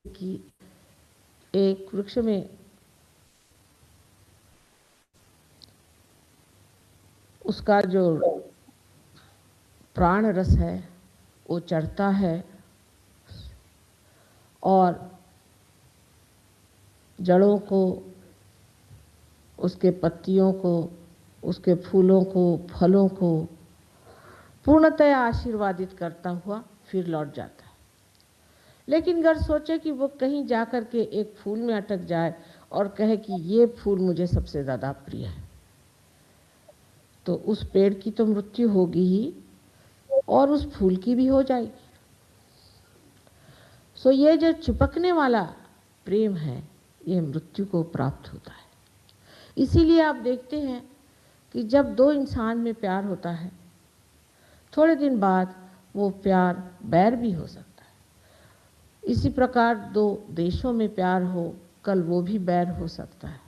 कि एक वृक्ष में उसका जो प्राण रस है वो चढ़ता है और जड़ों को, उसके पत्तियों को, उसके फूलों को, फलों को पूर्णतया आशीर्वादित करता हुआ फिर लौट जाता है। लेकिन अगर सोचे कि वो कहीं जाकर के एक फूल में अटक जाए और कहे कि ये फूल मुझे सबसे ज़्यादा प्रिय है, तो उस पेड़ की तो मृत्यु होगी ही और उस फूल की भी हो जाएगी। सो ये जो चिपकने वाला प्रेम है ये मृत्यु को प्राप्त होता है। इसीलिए आप देखते हैं कि जब दो इंसान में प्यार होता है, थोड़े दिन बाद वो प्यार बैर भी हो सकता है। इसी प्रकार दो देशों में प्यार हो, कल वो भी बैर हो सकता है।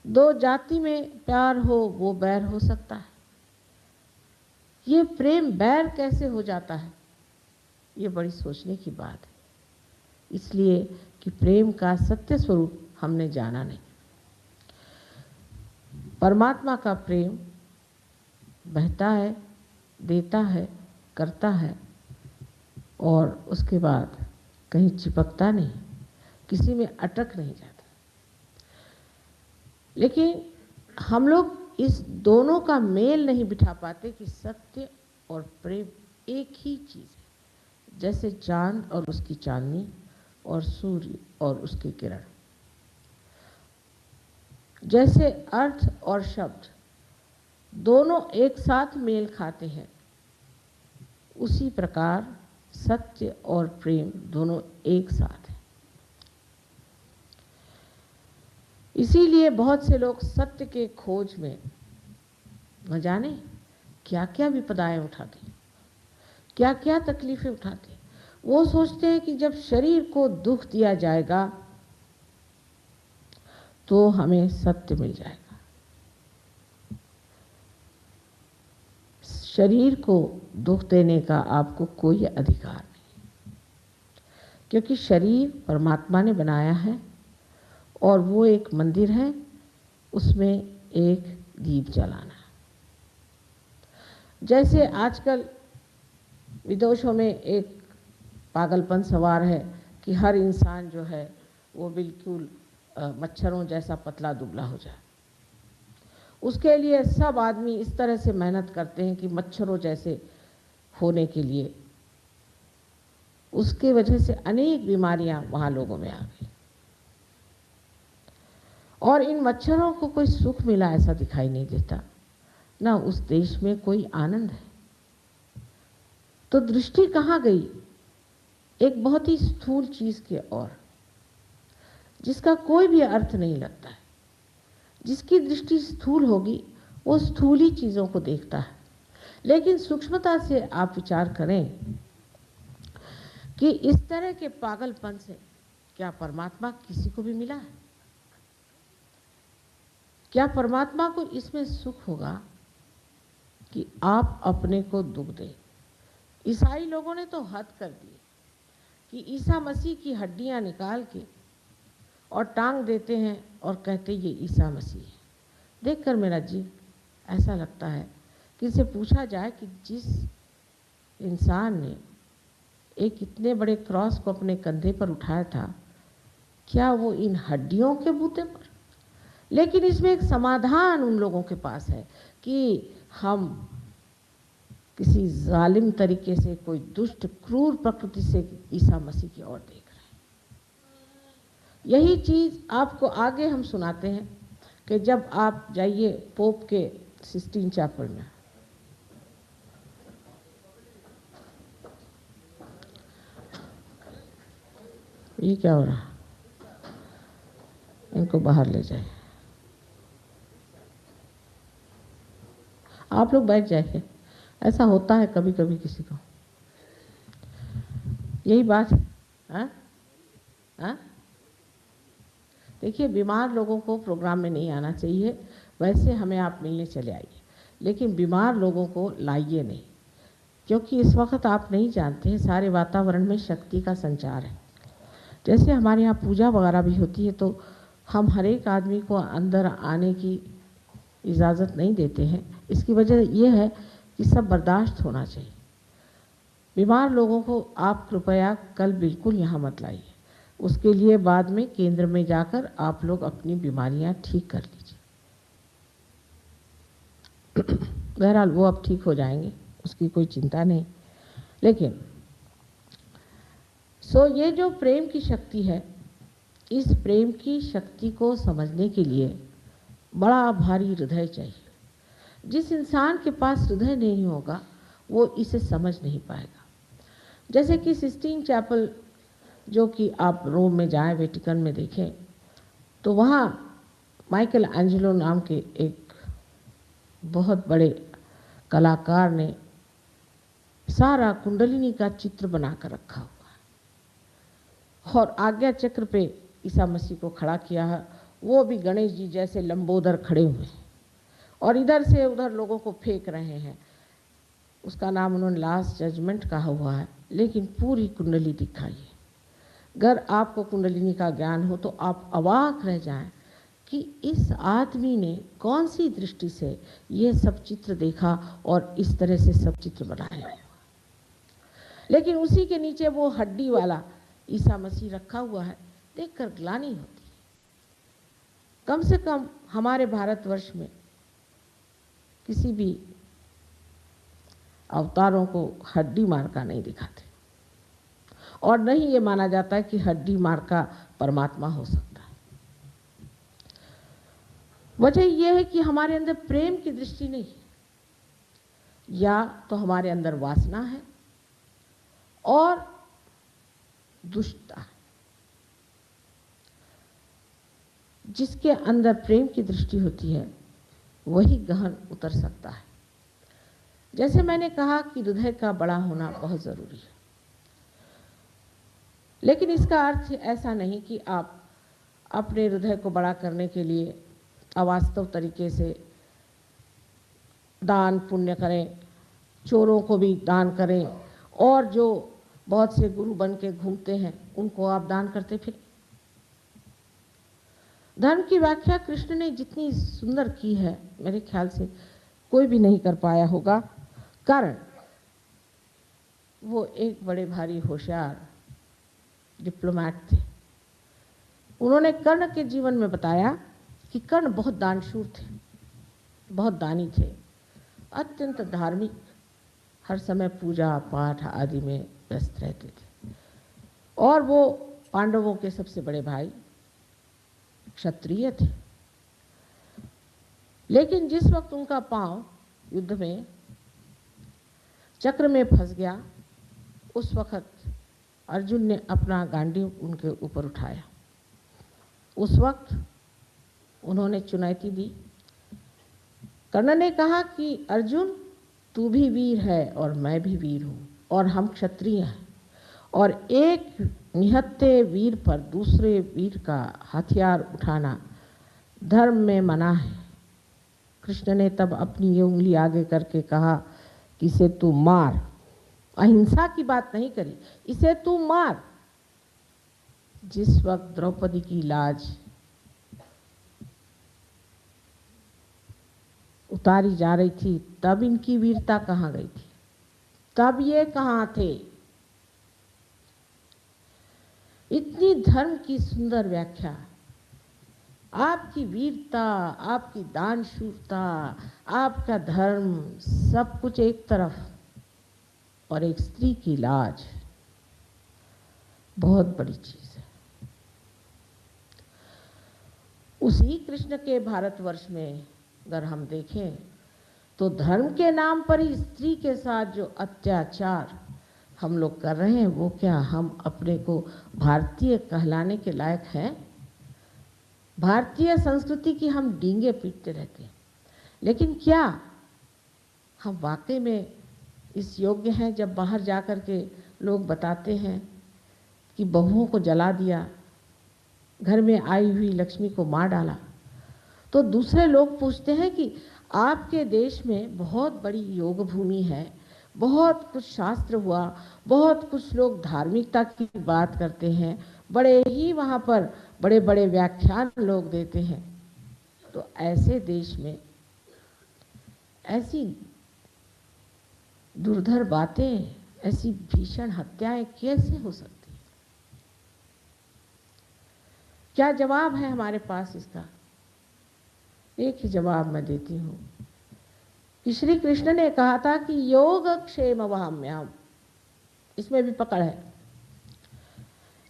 दो जाति में प्यार हो, वो बैर हो सकता है। ये प्रेम बैर कैसे हो जाता है, ये बड़ी सोचने की बात है। इसलिए कि प्रेम का सत्य स्वरूप हमने जाना नहीं। परमात्मा का प्रेम बहता है, देता है, करता है और उसके बाद कहीं चिपकता नहीं, किसी में अटक नहीं जाता। लेकिन हम लोग इस दोनों का मेल नहीं बिठा पाते कि सत्य और प्रेम एक ही चीज़ है। जैसे चांद और उसकी चांदनी और सूर्य और उसके किरण, जैसे अर्थ और शब्द दोनों एक साथ मेल खाते हैं, उसी प्रकार सत्य और प्रेम दोनों एक साथ हैं। इसीलिए बहुत से लोग सत्य के खोज में न जाने क्या क्या विपदाएं उठाते हैं, क्या क्या तकलीफें उठाते हैं। वो सोचते हैं कि जब शरीर को दुख दिया जाएगा तो हमें सत्य मिल जाएगा। शरीर को दुख देने का आपको कोई अधिकार नहीं, क्योंकि शरीर परमात्मा ने बनाया है और वो एक मंदिर है, उसमें एक दीप जलाना। जैसे आजकल विदेशों में एक पागलपन सवार है कि हर इंसान जो है वो बिल्कुल मच्छरों जैसा पतला दुबला हो जाए। उसके लिए सब आदमी इस तरह से मेहनत करते हैं कि मच्छरों जैसे होने के लिए, उसके वजह से अनेक बीमारियां वहाँ लोगों में आ गई और इन मच्छरों को कोई सुख मिला ऐसा दिखाई नहीं देता, ना उस देश में कोई आनंद है। तो दृष्टि कहाँ गई? एक बहुत ही स्थूल चीज के ओर, जिसका कोई भी अर्थ नहीं लगता है। जिसकी दृष्टि स्थूल होगी वो स्थूल ही चीजों को देखता है। लेकिन सूक्ष्मता से आप विचार करें कि इस तरह के पागलपन से क्या परमात्मा किसी को भी मिला है? क्या परमात्मा को इसमें सुख होगा कि आप अपने को दुख दें? ईसाई लोगों ने तो हद कर दी कि ईसा मसीह की हड्डियां निकाल के और टांग देते हैं और कहते ये ईसा मसीह है। देखकर मेरा जी ऐसा लगता है कि इसे पूछा जाए कि जिस इंसान ने एक इतने बड़े क्रॉस को अपने कंधे पर उठाया था, क्या वो इन हड्डियों के बूते पर? लेकिन इसमें एक समाधान उन लोगों के पास है कि हम किसी जालिम तरीके से, कोई दुष्ट क्रूर प्रकृति से ईसा मसीह की ओर देख रहे हैं। यही चीज आपको आगे हम सुनाते हैं कि जब आप जाइए पोप के सिस्टीन चैपल में, ये क्या हो रहा, इनको बाहर ले जाए। आप लोग बैठ जाइए, ऐसा होता है कभी कभी किसी को, यही बात है। हाँ? देखिए, बीमार लोगों को प्रोग्राम में नहीं आना चाहिए, वैसे हमें आप मिलने चले आइए, लेकिन बीमार लोगों को लाइए नहीं, क्योंकि इस वक्त आप नहीं जानते हैं सारे वातावरण में शक्ति का संचार है। जैसे हमारे यहाँ पूजा वगैरह भी होती है तो हम हर एक आदमी को अंदर आने की इजाज़त नहीं देते हैं। इसकी वजह ये है कि सब बर्दाश्त होना चाहिए। बीमार लोगों को आप कृपया कल बिल्कुल यहाँ मत लाइए, उसके लिए बाद में केंद्र में जाकर आप लोग अपनी बीमारियाँ ठीक कर लीजिए। बहरहाल वो अब ठीक हो जाएंगे, उसकी कोई चिंता नहीं। लेकिन ये जो प्रेम की शक्ति है, इस प्रेम की शक्ति को समझने के लिए बड़ा भारी हृदय चाहिए। जिस इंसान के पास हृदय नहीं होगा वो इसे समझ नहीं पाएगा। जैसे कि सिस्टीन चैपल, जो कि आप रोम में जाएं, वेटिकन में देखें, तो वहाँ माइकल एंजेलो नाम के एक बहुत बड़े कलाकार ने सारा कुंडलिनी का चित्र बनाकर रखा हुआ है और आज्ञा चक्र पे ईसा मसीह को खड़ा किया है। वो भी गणेश जी जैसे लंबोदर खड़े हुए हैं और इधर से उधर लोगों को फेंक रहे हैं। उसका नाम उन्होंने लास्ट जजमेंट कहा हुआ है, लेकिन पूरी कुंडली दिखाई है। अगर आपको कुंडलिनी का ज्ञान हो तो आप अवाक रह जाएं कि इस आदमी ने कौन सी दृष्टि से ये सब चित्र देखा और इस तरह से सब चित्र बनाए। लेकिन उसी के नीचे वो हड्डी वाला ईसा मसीह रखा हुआ है, देखकर ग्लानि होती है। कम से कम हमारे भारतवर्ष में किसी भी अवतारों को हड्डी मार का नहीं दिखाते और नहीं ये माना जाता है कि हड्डी मार का परमात्मा हो सकता है। वजह यह है कि हमारे अंदर प्रेम की दृष्टि नहीं है, या तो हमारे अंदर वासना है और दुष्टता है। जिसके अंदर प्रेम की दृष्टि होती है वही गहन उतर सकता है। जैसे मैंने कहा कि हृदय का बड़ा होना बहुत ज़रूरी है, लेकिन इसका अर्थ ऐसा नहीं कि आप अपने हृदय को बड़ा करने के लिए अवास्तव तरीके से दान पुण्य करें, चोरों को भी दान करें, और जो बहुत से गुरु बन के घूमते हैं उनको आप दान करते फिर। धर्म की व्याख्या कृष्ण ने जितनी सुंदर की है, मेरे ख्याल से कोई भी नहीं कर पाया होगा, कारण वो एक बड़े भारी होशियार डिप्लोमैट थे। उन्होंने कर्ण के जीवन में बताया कि कर्ण बहुत दानशूर थे, बहुत दानी थे, अत्यंत धार्मिक, हर समय पूजा पाठ आदि में व्यस्त रहते थे। और वो पांडवों के सबसे बड़े भाई क्षत्रिय थे। लेकिन जिस वक्त उनका पांव युद्ध में चक्र में फंस गया, उस वक्त अर्जुन ने अपना गांडीव उनके ऊपर उठाया। उस वक्त उन्होंने चुनौती दी। कर्ण ने कहा कि अर्जुन, तू भी वीर है और मैं भी वीर हूँ और हम क्षत्रिय हैं, और एक निहत्थे वीर पर दूसरे वीर का हथियार उठाना धर्म में मना है। कृष्ण ने तब अपनी ये उंगली आगे करके कहा कि इसे तू मार। अहिंसा की बात नहीं करी, इसे तू मार। जिस वक्त द्रौपदी की लाज उतारी जा रही थी, तब इनकी वीरता कहाँ गई थी? तब ये कहाँ थे? इतनी धर्म की सुंदर व्याख्या, आपकी वीरता, आपकी दानशूरता, आपका धर्म, सब कुछ एक तरफ, और एक स्त्री की लाज बहुत बड़ी चीज है। उसी कृष्ण के भारतवर्ष में अगर हम देखें तो धर्म के नाम पर ही स्त्री के साथ जो अत्याचार हम लोग कर रहे हैं, वो क्या हम अपने को भारतीय कहलाने के लायक हैं? भारतीय संस्कृति की हम डींगे पीटते रहते हैं, लेकिन क्या हम वाकई में इस योग्य हैं? जब बाहर जाकर के लोग बताते हैं कि बहुओं को जला दिया, घर में आई हुई लक्ष्मी को मार डाला, तो दूसरे लोग पूछते हैं कि आपके देश में बहुत बड़ी योग भूमि है, बहुत कुछ शास्त्र हुआ, बहुत कुछ लोग धार्मिकता की बात करते हैं, बड़े ही वहाँ पर बड़े बड़े व्याख्यान लोग देते हैं। तो ऐसे देश में ऐसी दुर्धर बातें, ऐसी भीषण हत्याएं कैसे हो सकती हैं? क्या जवाब है हमारे पास इसका? एक ही जवाब मैं देती हूँ कि श्री कृष्ण ने कहा था कि योग क्षेम वहाम्यहम्, इसमें भी पकड़ है,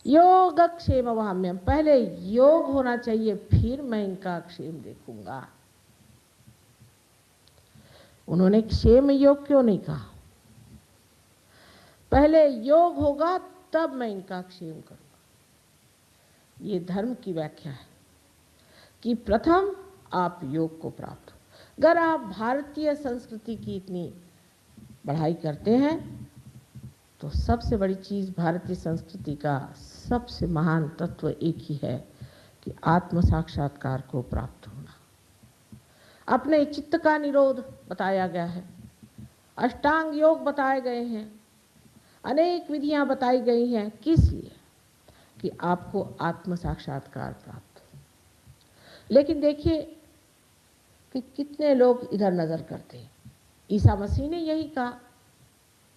योग क्षेम वहाम्यहम्, पहले योग होना चाहिए फिर मैं इनका क्षेम देखूंगा। उन्होंने क्षेम योग क्यों नहीं कहा? पहले योग होगा तब मैं इनका क्षेम करूंगा। ये धर्म की व्याख्या है कि प्रथम आप योग को प्राप्त हो। अगर आप भारतीय संस्कृति की इतनी बढ़ाई करते हैं तो सबसे बड़ी चीज भारतीय संस्कृति का सबसे महान तत्व एक ही है कि आत्म साक्षात्कार को प्राप्त होना। अपने चित्त का निरोध बताया गया है, अष्टांग योग बताए गए हैं, अनेक विधियां बताई गई हैं। किस लिए? कि आपको आत्म साक्षात्कार प्राप्त हो। लेकिन देखिए कि कितने लोग इधर नजर करते हैं। ईसा मसीह ने यही कहा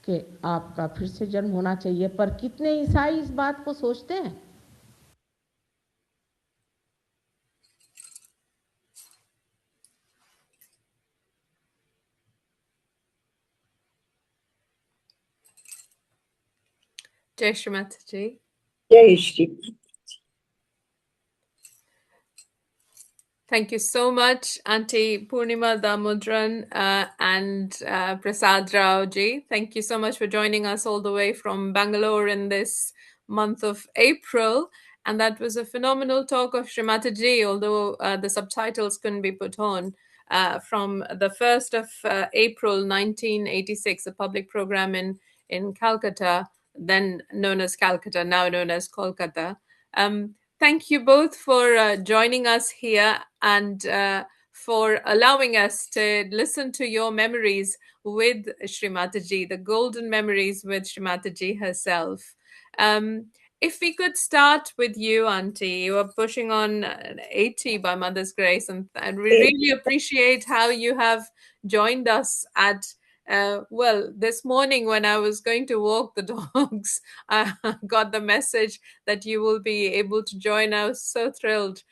कि आपका फिर से जन्म होना चाहिए, पर कितने ईसाई इस बात को सोचते हैं? Jai Shri Mataji. Jai Shri. Thank you so much, Aunty Poornima Damodaran and Prasad Rao ji. Thank you so much for joining us all the way from Bangalore in this month of April. And that was a phenomenal talk of Shri Mataji, although the subtitles couldn't be put on, from the 1st of April 1986, a public program in Calcutta, then known as Calcutta, now known as Kolkata. Thank you both for joining us here and for allowing us to listen to your memories with Shri Mataji, the golden memories with Shri Mataji herself. If we could start with you, Aunty, you are pushing on 80 by Mother's Grace, and we really appreciate how you have joined us at well, this morning when I was going to walk the dogs, I got the message that you will be able to join. I was so thrilled.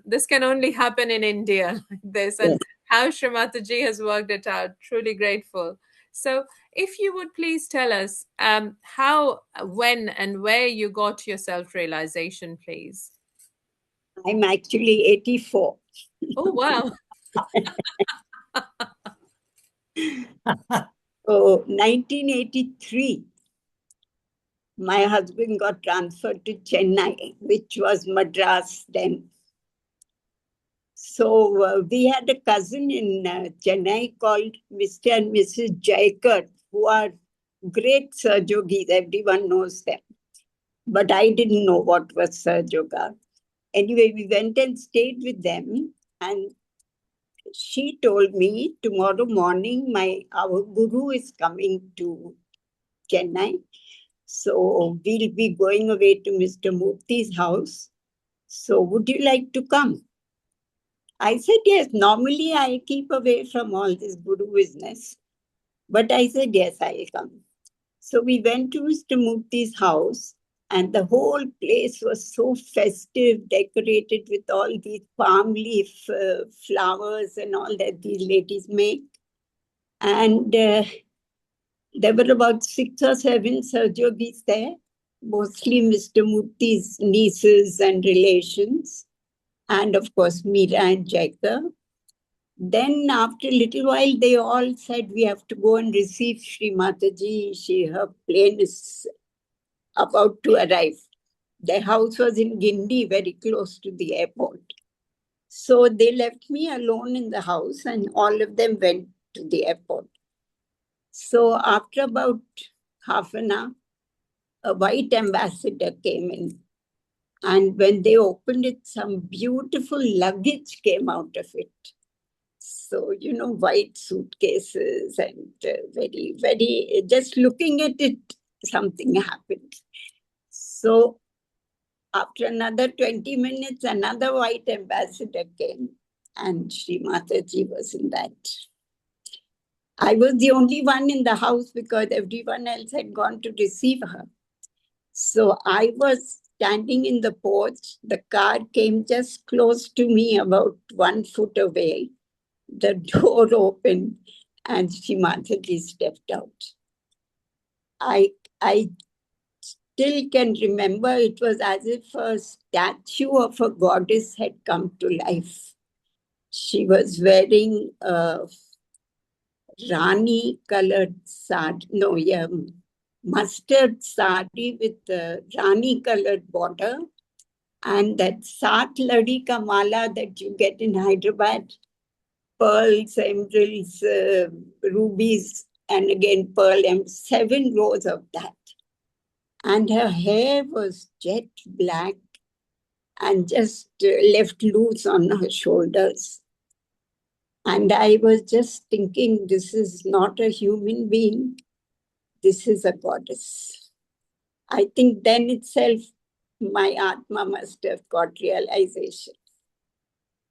This can only happen in India like this, and how Shri Mataji has worked it out. Truly grateful. So, if you would please tell us how, when, and where you got your self-realization, please. I'm actually 84. Oh, wow. So, 1983, my husband got transferred to Chennai, which was Madras then. So, we had a cousin in Chennai called Mr. and Mrs. Jaikar, who are great Sarjogis. Everyone knows them. But I didn't know what was Sarjoga. Anyway, we went and stayed with them, and she told me tomorrow morning our guru is coming to Chennai. So we'll be going away to Mr. Murthy's house. So would you like to come? I said, yes. Normally I keep away from all this guru business. But I said, yes, I'll come. So we went to Mr. Murthy's house, and the whole place was so festive, decorated with all these palm leaf flowers and all that these ladies make. And there were about 6 or 7 Sarjogis there, mostly Mr. Murthy's nieces and relations, and of course Meera and Jaika. Then after a little while, they all said, we have to go and receive Shri Mataji. Her plane is about to arrive. Their house was in Guindy, very close to the airport. So they left me alone in the house, and all of them went to the airport. So after about half an hour, a white ambassador came in. And when they opened it, some beautiful luggage came out of it. So, white suitcases and very, very, just looking at it, something happened. So after another 20 minutes, another white ambassador came, and Shri Mataji was in that. I was the only one in the house because everyone else had gone to receive her. So I was standing in the porch. The car came just close to me, about 1 foot away. The door opened and Shri Mataji stepped out. I still can remember it was as if a statue of a goddess had come to life. She was wearing a Rani colored sari, mustard sari with a Rani colored border, and that Saat Ladi ka mala that you get in Hyderabad, pearls, emeralds, rubies, and again pearl, and 7 rows of that. And her hair was jet black and just left loose on her shoulders. And I was just thinking, this is not a human being, this is a goddess. I think then itself, my Atma must have got realization.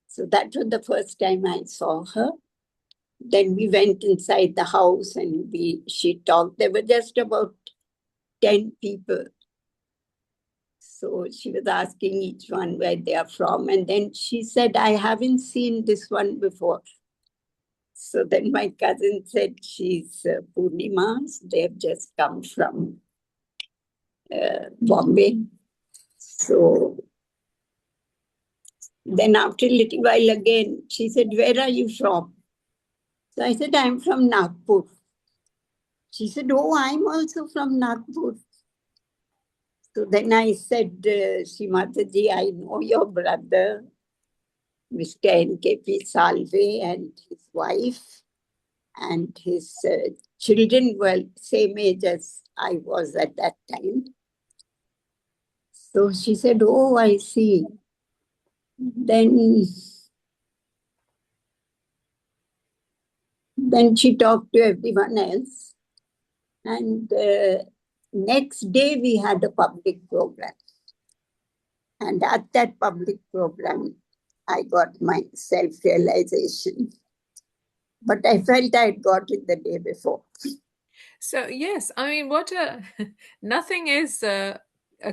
So that was the first time I saw her. Then we went inside the house and she talked. There were just about 10 people. So she was asking each one where they are from. And then she said, I haven't seen this one before. So then my cousin said, she's Poornima. They've just come from Bombay. So then after a little while again, she said, where are you from? So I said, I'm from Nagpur. She said, oh, I'm also from Nagpur. So then I said, Shri Mataji, I know your brother, Mr. N.K.P. Salve, and his wife, and his children were same age as I was at that time. So she said, oh, I see. Then she talked to everyone else. And next day we had a public program. And at that public program, I got my self-realization. But I felt I had got it the day before. So yes, I mean, nothing is a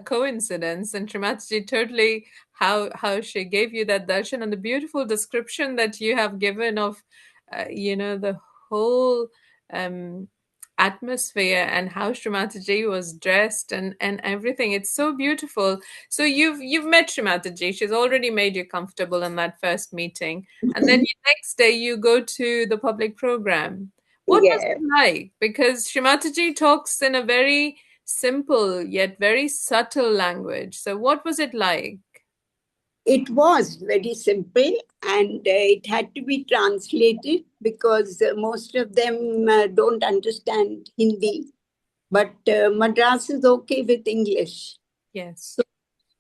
coincidence, and Shri Mataji totally how she gave you that darshan, and the beautiful description that you have given of the whole atmosphere and how Shri Mataji was dressed and everything. It's so beautiful. So you've met Shri Mataji. She's already made you comfortable in that first meeting, and then next day you go to the public program. What was it like? Because Shri Mataji talks in a very simple yet very subtle language. So what was it like? It was very simple, and it had to be translated because most of them don't understand Hindi. But Madras is okay with English. Yes. So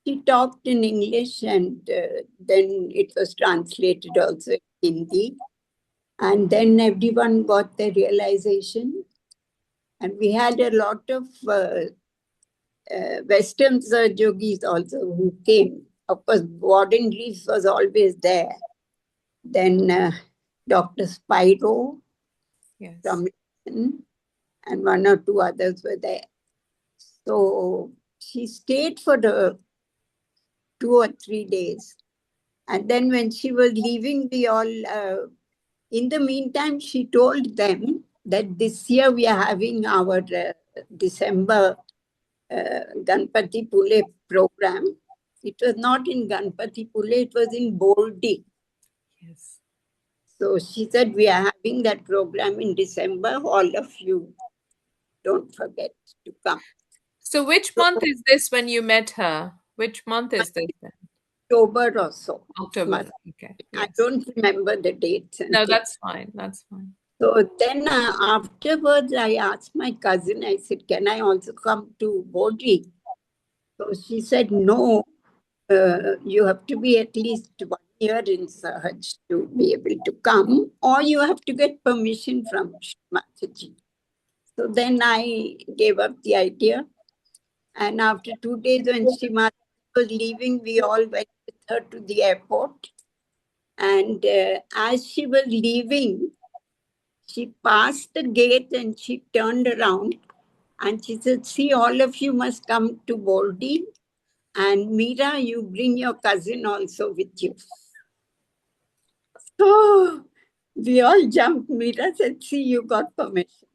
she talked in English, and then it was translated also in Hindi. And then everyone got their realization. And we had a lot of Western yogis also who came. Of course, Warden Reeves was always there. Then Dr. Spyro from London, and 1 or 2 others were there. So she stayed for the 2 or 3 days. And then when she was leaving, we all, in the meantime, she told them that this year we are having our December Ganpati Pule program. It was not in Ganpati Pule, it was in Boldi. Yes. So she said, we are having that program in December. All of you, don't forget to come. So which month is this when you met her? Which month is this then? October or so. October. Okay. Yes. I don't remember the dates. No, that's fine. That's fine. So then afterwards, I asked my cousin, I said, can I also come to Bodhi? So she said, no, you have to be at least 1 year in Sahaj to be able to come, or you have to get permission from Shri Mataji. So then I gave up the idea. And after 2 days, when Shri Mataji was leaving, we all went with her to the airport. And as she was leaving, she passed the gate and she turned around and she said, "See, all of you must come to Baldi. And Meera, you bring your cousin also with you." So we all jumped. Meera said, "See, you got permission."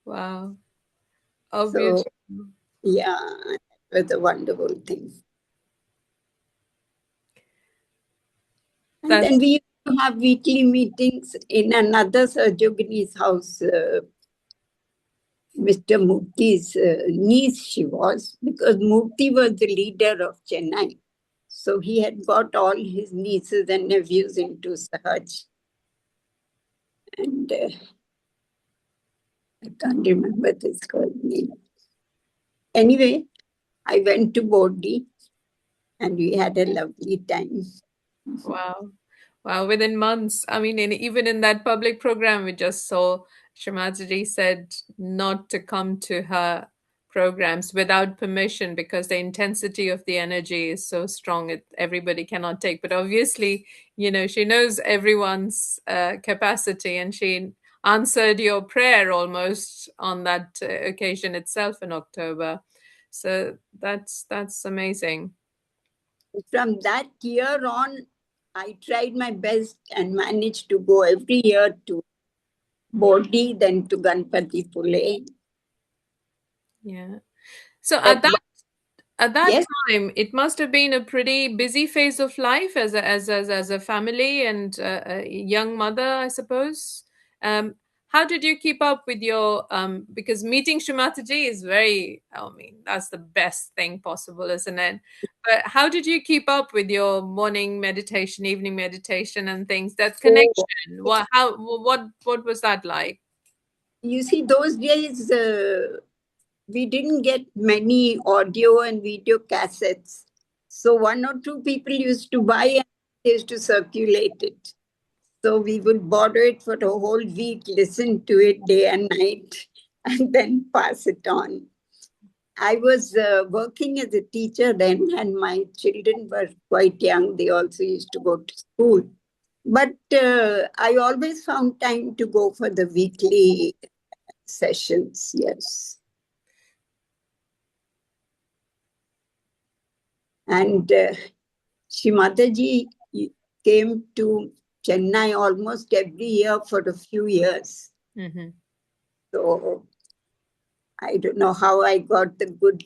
Wow. Oh, So, beautiful. yeah, it was a wonderful thing. And That's then we used to have weekly meetings in another Sarjogini's house. Mr. Murthy's niece she was, because Murthy was the leader of Chennai. So he had got all his nieces and nephews into Sahaj. And I can't remember this girl's name. Anyway, I went to Bodhi and we had a lovely time. wow. Wow, within months. I mean, even in that public program we just saw, Shri Mataji said not to come to her programs without permission because the intensity of the energy is so strong everybody cannot take. But obviously, she knows everyone's capacity, and she answered your prayer almost on that occasion itself in October. So that's amazing. From that year on, I tried my best and managed to go every year to Bodhi, then to Ganpati Pule. Yeah. So But at that yes, time, it must have been a pretty busy phase of life as a family and a young mother, I suppose. How did you keep up with your because meeting Shri Mataji is very, I mean, that's the best thing possible, isn't it? But how did you keep up with your morning meditation, evening meditation, and things? That connection. What was that like? you see, those days we didn't get many audio and video cassettes. So one or two people used to buy and they used to circulate it. So we would borrow it for a whole week, listen to it day and night, and then pass it on. I was working as a teacher then, and my children were quite young. They also used to go to school. But I always found time to go for the weekly sessions, yes. And Shri Mataji came to Chennai almost every year for a few years. Mm-hmm. So I don't know how I got the good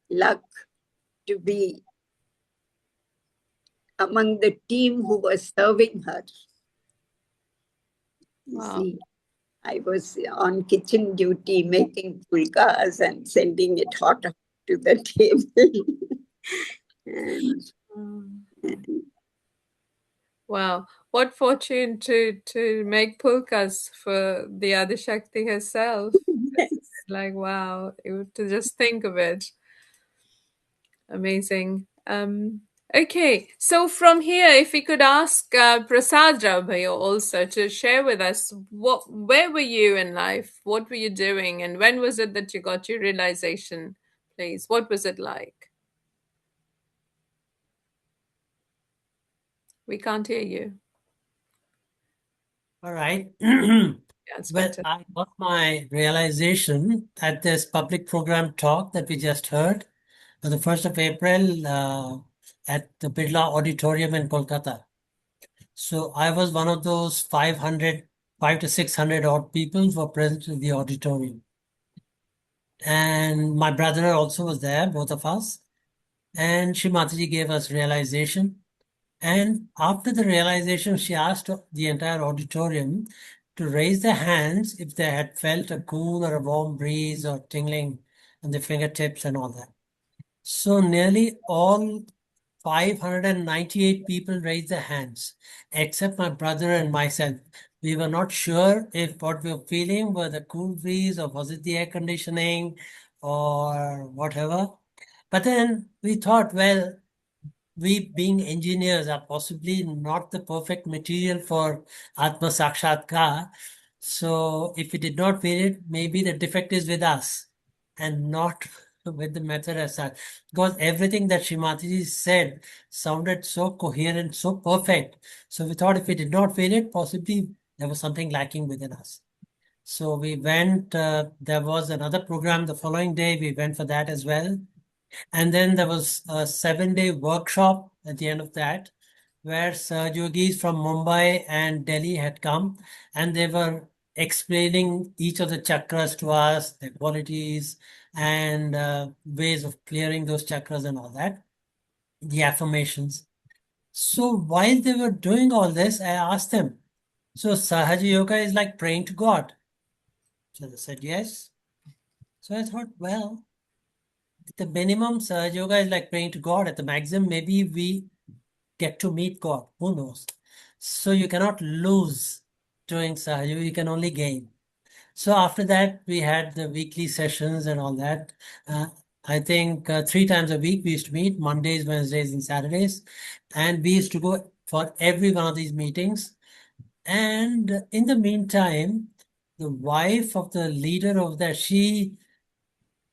luck to be among the team who was serving her. You see, I was on kitchen duty making pulkas and sending it hot to the table. and Wow, what fortune to make pulkas for the Adishakti herself. It's like wow, to just think of it. Amazing. Okay, so from here, if we could ask Prasad Rao Bhaiya also to share with us where were you in life? What were you doing? And when was it that you got your realization, please? What was it like? We can't hear you. All right. Yeah, it's Well, better. I got my realization at this public program talk that we just heard on the 1st of April at the Birla Auditorium in Kolkata. So I was one of those 5 to 600 odd people who were present in the auditorium. And my brother also was there, both of us. And Shri Mataji gave us realization. And after the realization, she asked the entire auditorium to raise their hands if they had felt a cool or a warm breeze or tingling on the fingertips and all that. So nearly all 598 people raised their hands, except my brother and myself. We were not sure if what we were feeling were the cool breeze or was it the air conditioning or whatever. But then we thought, well, we being engineers are possibly not the perfect material for Atma Sakshatkar. So if we did not feel it, maybe the defect is with us and not with the method as such, because everything that Shri Mataji said sounded so coherent, so perfect. So we thought if we did not feel it, possibly there was something lacking within us. So we went, there was another program the following day, we went for that as well. And then there was a 7-day workshop at the end of that, where Sir Yogis from Mumbai and Delhi had come, and they were explaining each of the chakras to us, their qualities, and ways of clearing those chakras and all that, the affirmations. So while they were doing all this, I asked them, so Sahaja Yoga is like praying to God. So they said, yes. So I thought, well, at the minimum, Sahaja Yoga is like praying to God. At the maximum, maybe we get to meet God. Who knows? So you cannot lose doing Sahaja Yoga, you can only gain. So after that, we had the weekly sessions and all that. I think 3 times a week we used to meet, Mondays, Wednesdays, and Saturdays. And we used to go for every one of these meetings. And in the meantime, the wife of the leader of that, she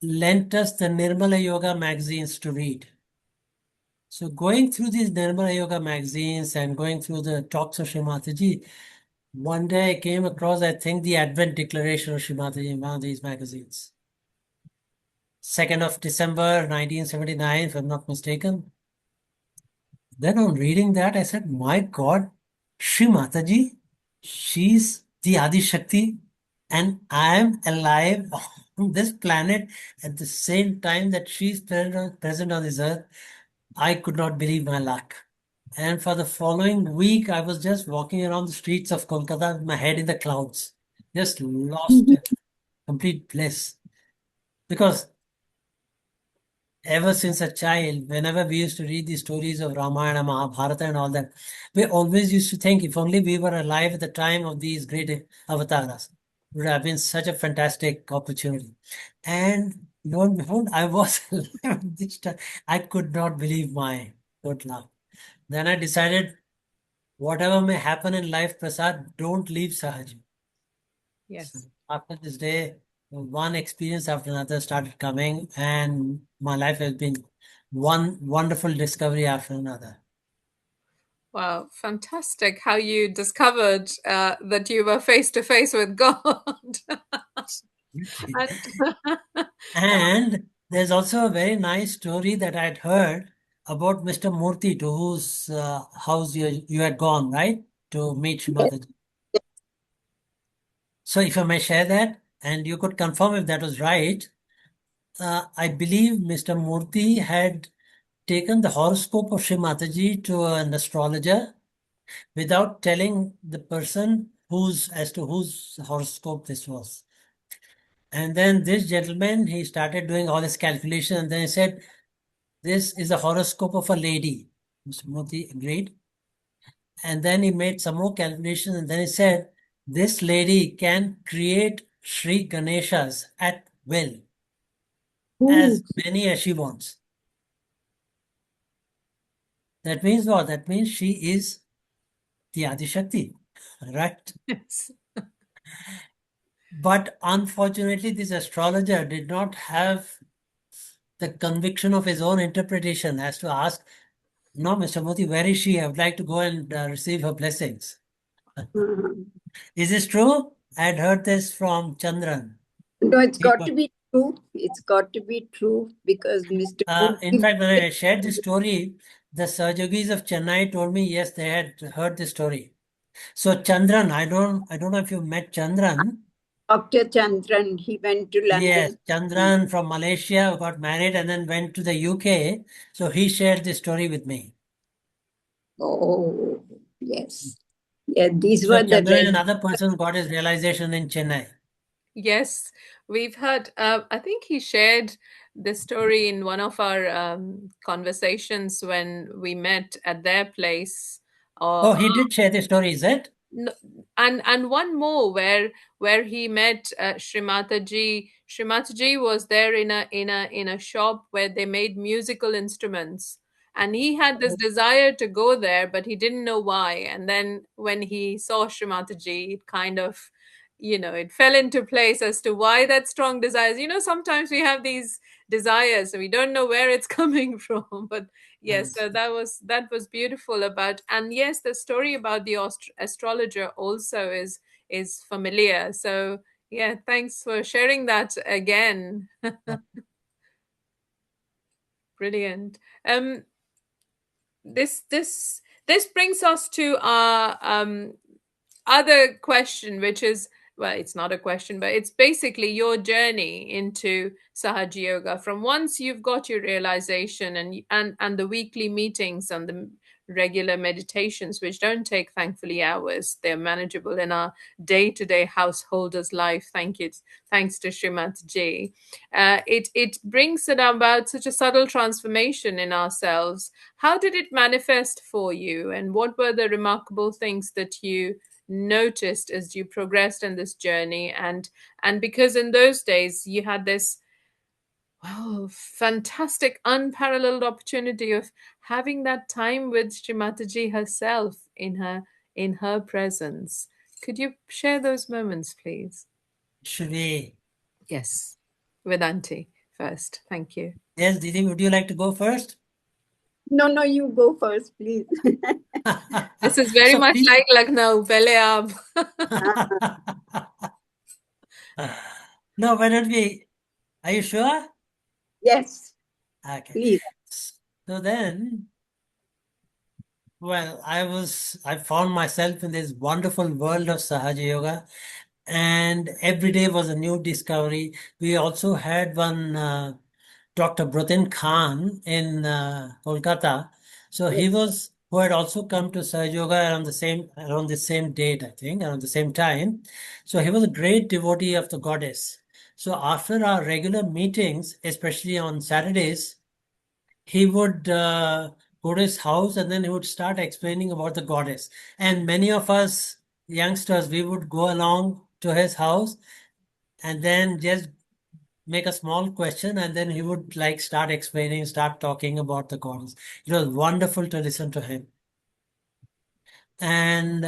lent us the Nirmala Yoga magazines to read. So going through these Nirmala Yoga magazines and going through the talks of Shri Mataji, one day I came across, I think, the Advent Declaration of Shri Mataji in one of these magazines. 2nd of December, 1979, if I'm not mistaken. Then on reading that, I said, my God, Shri Mataji, she's the Adi Shakti, and I am alive on this planet at the same time that she's present on this earth. I could not believe my luck. And for the following week, I was just walking around the streets of Kolkata with my head in the clouds, just lost in complete bliss. Because ever since a child, whenever we used to read the stories of Ramayana, Mahabharata, and all that, we always used to think if only we were alive at the time of these great avatars, it would have been such a fantastic opportunity. And lo and behold, I was alive at this time. I could not believe my good luck. Then I decided, whatever may happen in life, Prasad, don't leave Sahaj. Yes. So after this day, one experience after another started coming, and my life has been one wonderful discovery after another. Wow, fantastic how you discovered that you were face to face with God. And And there's also a very nice story that I'd heard about Mr. Murthy, to whose house you had gone, right? To meet Shri Mataji. So if I may share that, and you could confirm if that was right, I believe Mr. Murthy had taken the horoscope of Shri Mataji to an astrologer without telling the person as to whose horoscope this was. And then this gentleman, he started doing all his calculation, and then he said, this is a horoscope of a lady. Mr. Murthy agreed. And then he made some more calculations, and then he said, this lady can create Sri Ganeshas at will, as many as she wants. That means what? That means she is the Adi Shakti, right? yes. But unfortunately, this astrologer did not have the conviction of his own interpretation, as to ask, no, Mr. Modi, where is she? I would like to go and receive her blessings. Is this true? I had heard this from Chandran. No, it's got to be true. It's got to be true because Mr. In fact, when I shared this story, the Sahajogis of Chennai told me, yes, they had heard this story. So Chandran, I don't know if you met Chandran. Dr. Chandran, he went to London. Yes, Chandran from Malaysia got married and then went to the UK. So he shared this story with me. Oh, yes. Yeah, these So were the Chandran is another person who got his realization in Chennai. Yes, we've heard. I think he shared this story in one of our conversations when we met at their place. Oh, he did share the story, is it? And one more where he met Shri Mataji. Shri Mataji was there in a shop where they made musical instruments, and he had this desire to go there, but he didn't know why. And then when he saw Shri Mataji, it kind of it fell into place as to why that strong desires. Sometimes we have these desires and we don't know where it's coming from. But yes, so that was beautiful about. And yes, the story about the astrologer also is familiar. So yeah, thanks for sharing that again. Brilliant. This brings us to our other question, which is, well, it's not a question, but it's basically your journey into Sahaja Yoga. From once you've got your realization and the weekly meetings and the regular meditations, which don't take, thankfully, hours. They're manageable in our day-to-day householder's life. Thanks to Shri Mataji. It brings it about such a subtle transformation in ourselves. How did it manifest for you, and what were the remarkable things that you noticed as you progressed in this journey? And because in those days you had this fantastic unparalleled opportunity of having that time with Shri Mataji herself in her presence. Could you share those moments, please? Shri. Yes, with Aunty first. Thank you. Yes, Didi, would you like to go first? No, you go first, please. This is very much like Lucknow. Pehle aap. No, why don't we? Are you sure? Yes. Okay. Please. So then, well, I found myself in this wonderful world of Sahaja Yoga, and every day was a new discovery. We also had one Dr. Brutin Khan in Kolkata. So he was, who had also come to Sahaja Yoga around the same date, I think, around the same time. So he was a great devotee of the goddess. So after our regular meetings, especially on Saturdays, he would go to his house and then he would start explaining about the goddess. And many of us youngsters, we would go along to his house and then just make a small question, and then he would start explaining, start talking about the goddess. It was wonderful to listen to him. And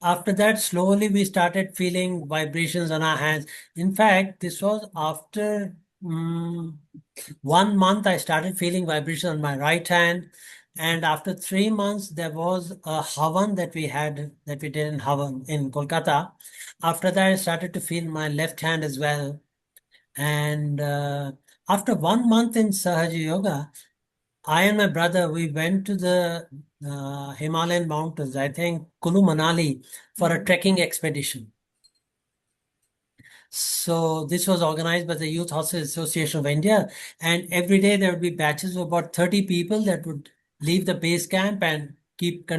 after that, slowly we started feeling vibrations on our hands. In fact, this was after 1 month, I started feeling vibrations on my right hand. And after 3 months, there was a Havan that we did in Havan in Kolkata. After that, I started to feel my left hand as well. And after 1 month in Sahaja Yoga, I and my brother, we went to the Himalayan mountains, I think Kulu Manali, for a trekking expedition. So this was organized by the Youth Horses Association of India, and every day there would be batches of about 30 people that would leave the base camp and keep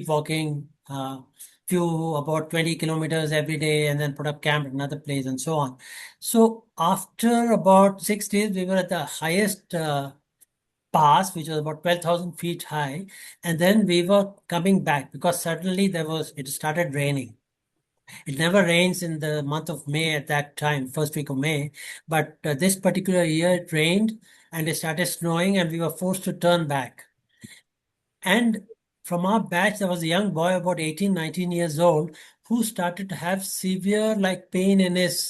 walking few about 20 kilometers every day, and then put up camp at another place and so on. So after about 6 days, we were at the highest pass, which was about 12,000 feet high, and then we were coming back because suddenly it started raining. It never rains in the month of May at that time, first week of May. But this particular year it rained and it started snowing and we were forced to turn back. And from our batch, there was a young boy about 18, 19 years old who started to have severe pain in his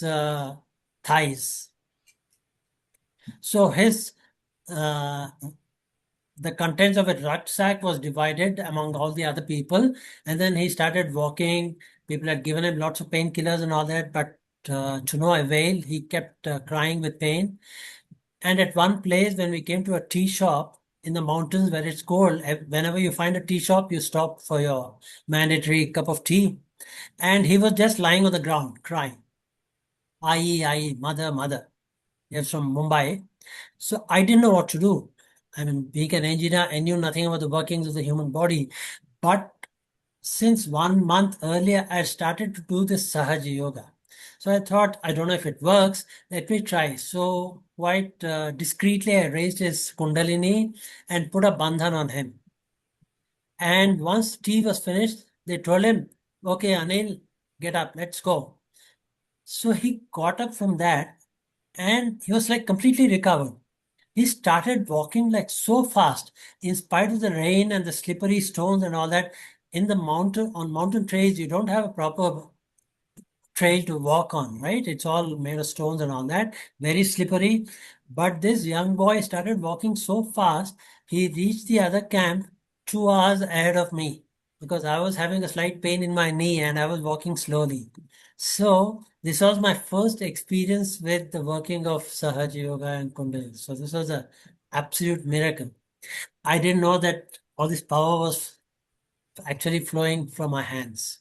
thighs. So the contents of a rucksack was divided among all the other people, and then he started walking. People had given him lots of painkillers and all that, but to no avail. He kept crying with pain. And at one place, when we came to a tea shop in the mountains where it's cold, whenever you find a tea shop, you stop for your mandatory cup of tea. And he was just lying on the ground crying. Ai, mother, mother. He was from Mumbai. So I didn't know what to do. I mean, being an engineer, I knew nothing about the workings of the human body. But since 1 month earlier, I started to do this Sahaja Yoga. So I thought, I don't know if it works, let me try. So quite discreetly, I raised his Kundalini and put a bandhan on him. And once tea was finished, they told him, okay, Anil, get up, let's go. So he got up from that and he was completely recovered. He started walking so fast, in spite of the rain and the slippery stones and all that. On mountain trails, you don't have a proper trail to walk on, right? It's all made of stones and all that, very slippery. But this young boy started walking so fast, he reached the other camp 2 hours ahead of me because I was having a slight pain in my knee and I was walking slowly. So this was my first experience with the working of Sahaja Yoga and Kundalini. So this was an absolute miracle. I didn't know that all this power was actually flowing from my hands.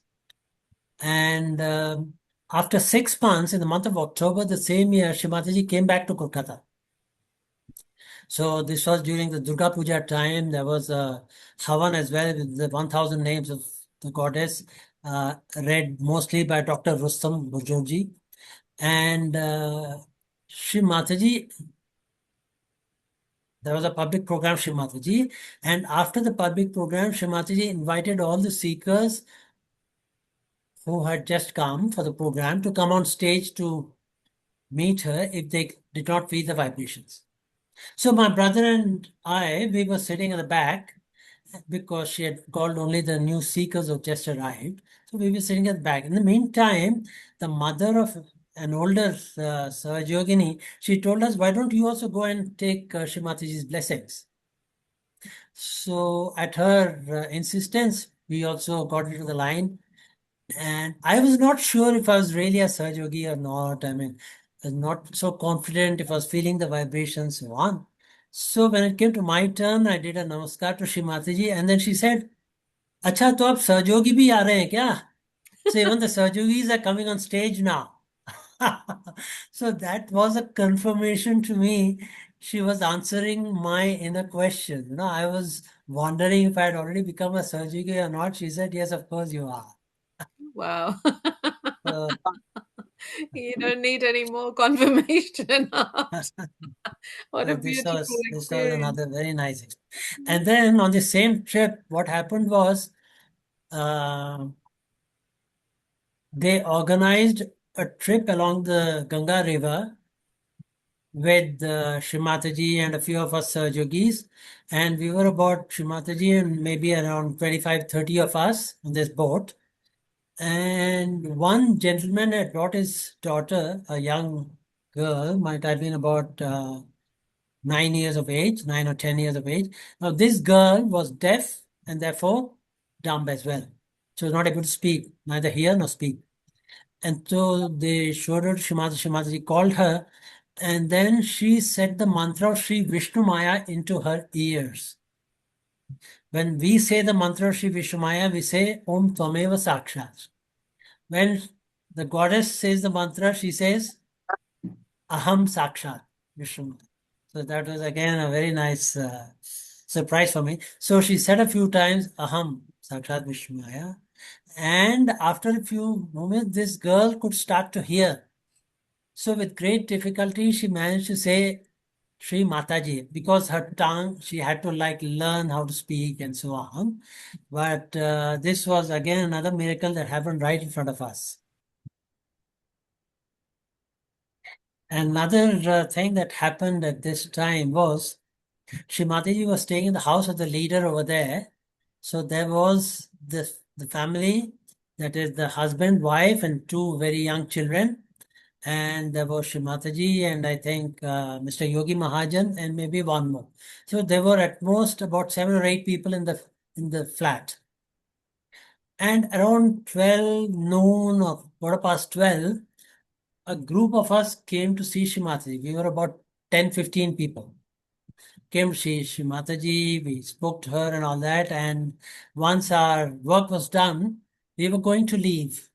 And after 6 months, in the month of October the same year, Shri Mataji came back to Kolkata. So this was during the Durga Puja time. There was a Havan as well with the 1000 names of the goddess, read mostly by Dr. Rustam Burjoji. And Shri Mataji, there was a public program, Shri Mataji. And after the public program, Shri Mataji invited all the seekers who had just come for the program to come on stage to meet her if they did not feel the vibrations. So my brother and I, we were sitting at the back because she had called only the new seekers who just arrived. So we were sitting at the back. In the meantime, the mother of an older Sahajogini, she told us, why don't you also go and take Shri Mataji's blessings? So at her insistence, we also got into the line. And I was not sure if I was really a Sahajogi or not. I mean, I was not so confident if I was feeling the vibrations, so on. So when it came to my turn, I did a namaskar to Shri Mataji, and then she said, "Acha, to ab Sahajogi bhi aa rahe hain kya?" So even the Sahajogis are coming on stage now. So that was a confirmation to me. She was answering my inner question. I was wondering if I had already become a Sahajogi or not. She said, "Yes, of course you are." Wow. So, You don't need any more confirmation. What So a beautiful this was experience. another very nice experience. And then on the same trip, what happened was they organized a trip along the Ganga River with Shri Mataji and a few of us yogis. And we were about Shri Mataji and maybe around 25, 30 of us on this boat. And one gentleman had brought his daughter, a young girl, might have been about 9 years of age, 9 or 10 years of age. Now, this girl was deaf and therefore dumb as well. She was not able to speak, neither hear nor speak. And so they showed her to Shri Mataji called her, and then she said the mantra of Sri Vishnu Maya into her ears. When we say the mantra of Sri Vishnu Maya, we say Om Tvameva Sakshat. When the goddess says the mantra, she says Aham Sakshat Vishnu. So that was again a very nice surprise for me. So she said a few times Aham Sakshat Vishnu Maya. And after a few moments, this girl could start to hear. So with great difficulty, she managed to say Shri Mataji because her tongue, she had to learn how to speak and so on. But this was again another miracle that happened right in front of us. Another thing that happened at this time was Shri Mataji was staying in the house of the leader over there. So there was the family, that is the husband, wife, and two very young children. And there was Shri Mataji and I think Mr. Yogi Mahajan and maybe one more. So there were at most about 7 or 8 people in the flat. And around 12 noon or quarter past 12, a group of us came to see Shri Mataji. We were about 10, 15 people. Came to see Shri Mataji, we spoke to her and all that. And once our work was done, we were going to leave.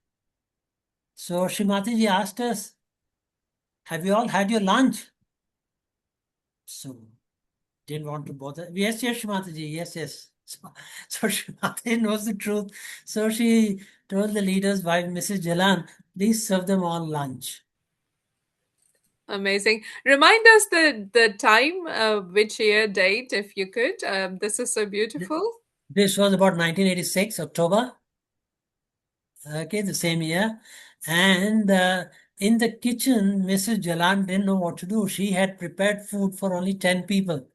So Shri Mataji asked us, have you all had your lunch? So didn't want to bother. Yes, yes, Shri Mataji, yes, yes. So Shri Mataji knows the truth. So she told the leader's wife, Mrs. Jalan, please serve them all lunch. Amazing. Remind us the time, which year, date, if you could. This is so beautiful. This was about 1986, October. Okay, the same year. And in the kitchen, Mrs. Jalan didn't know what to do. She had prepared food for only 10 people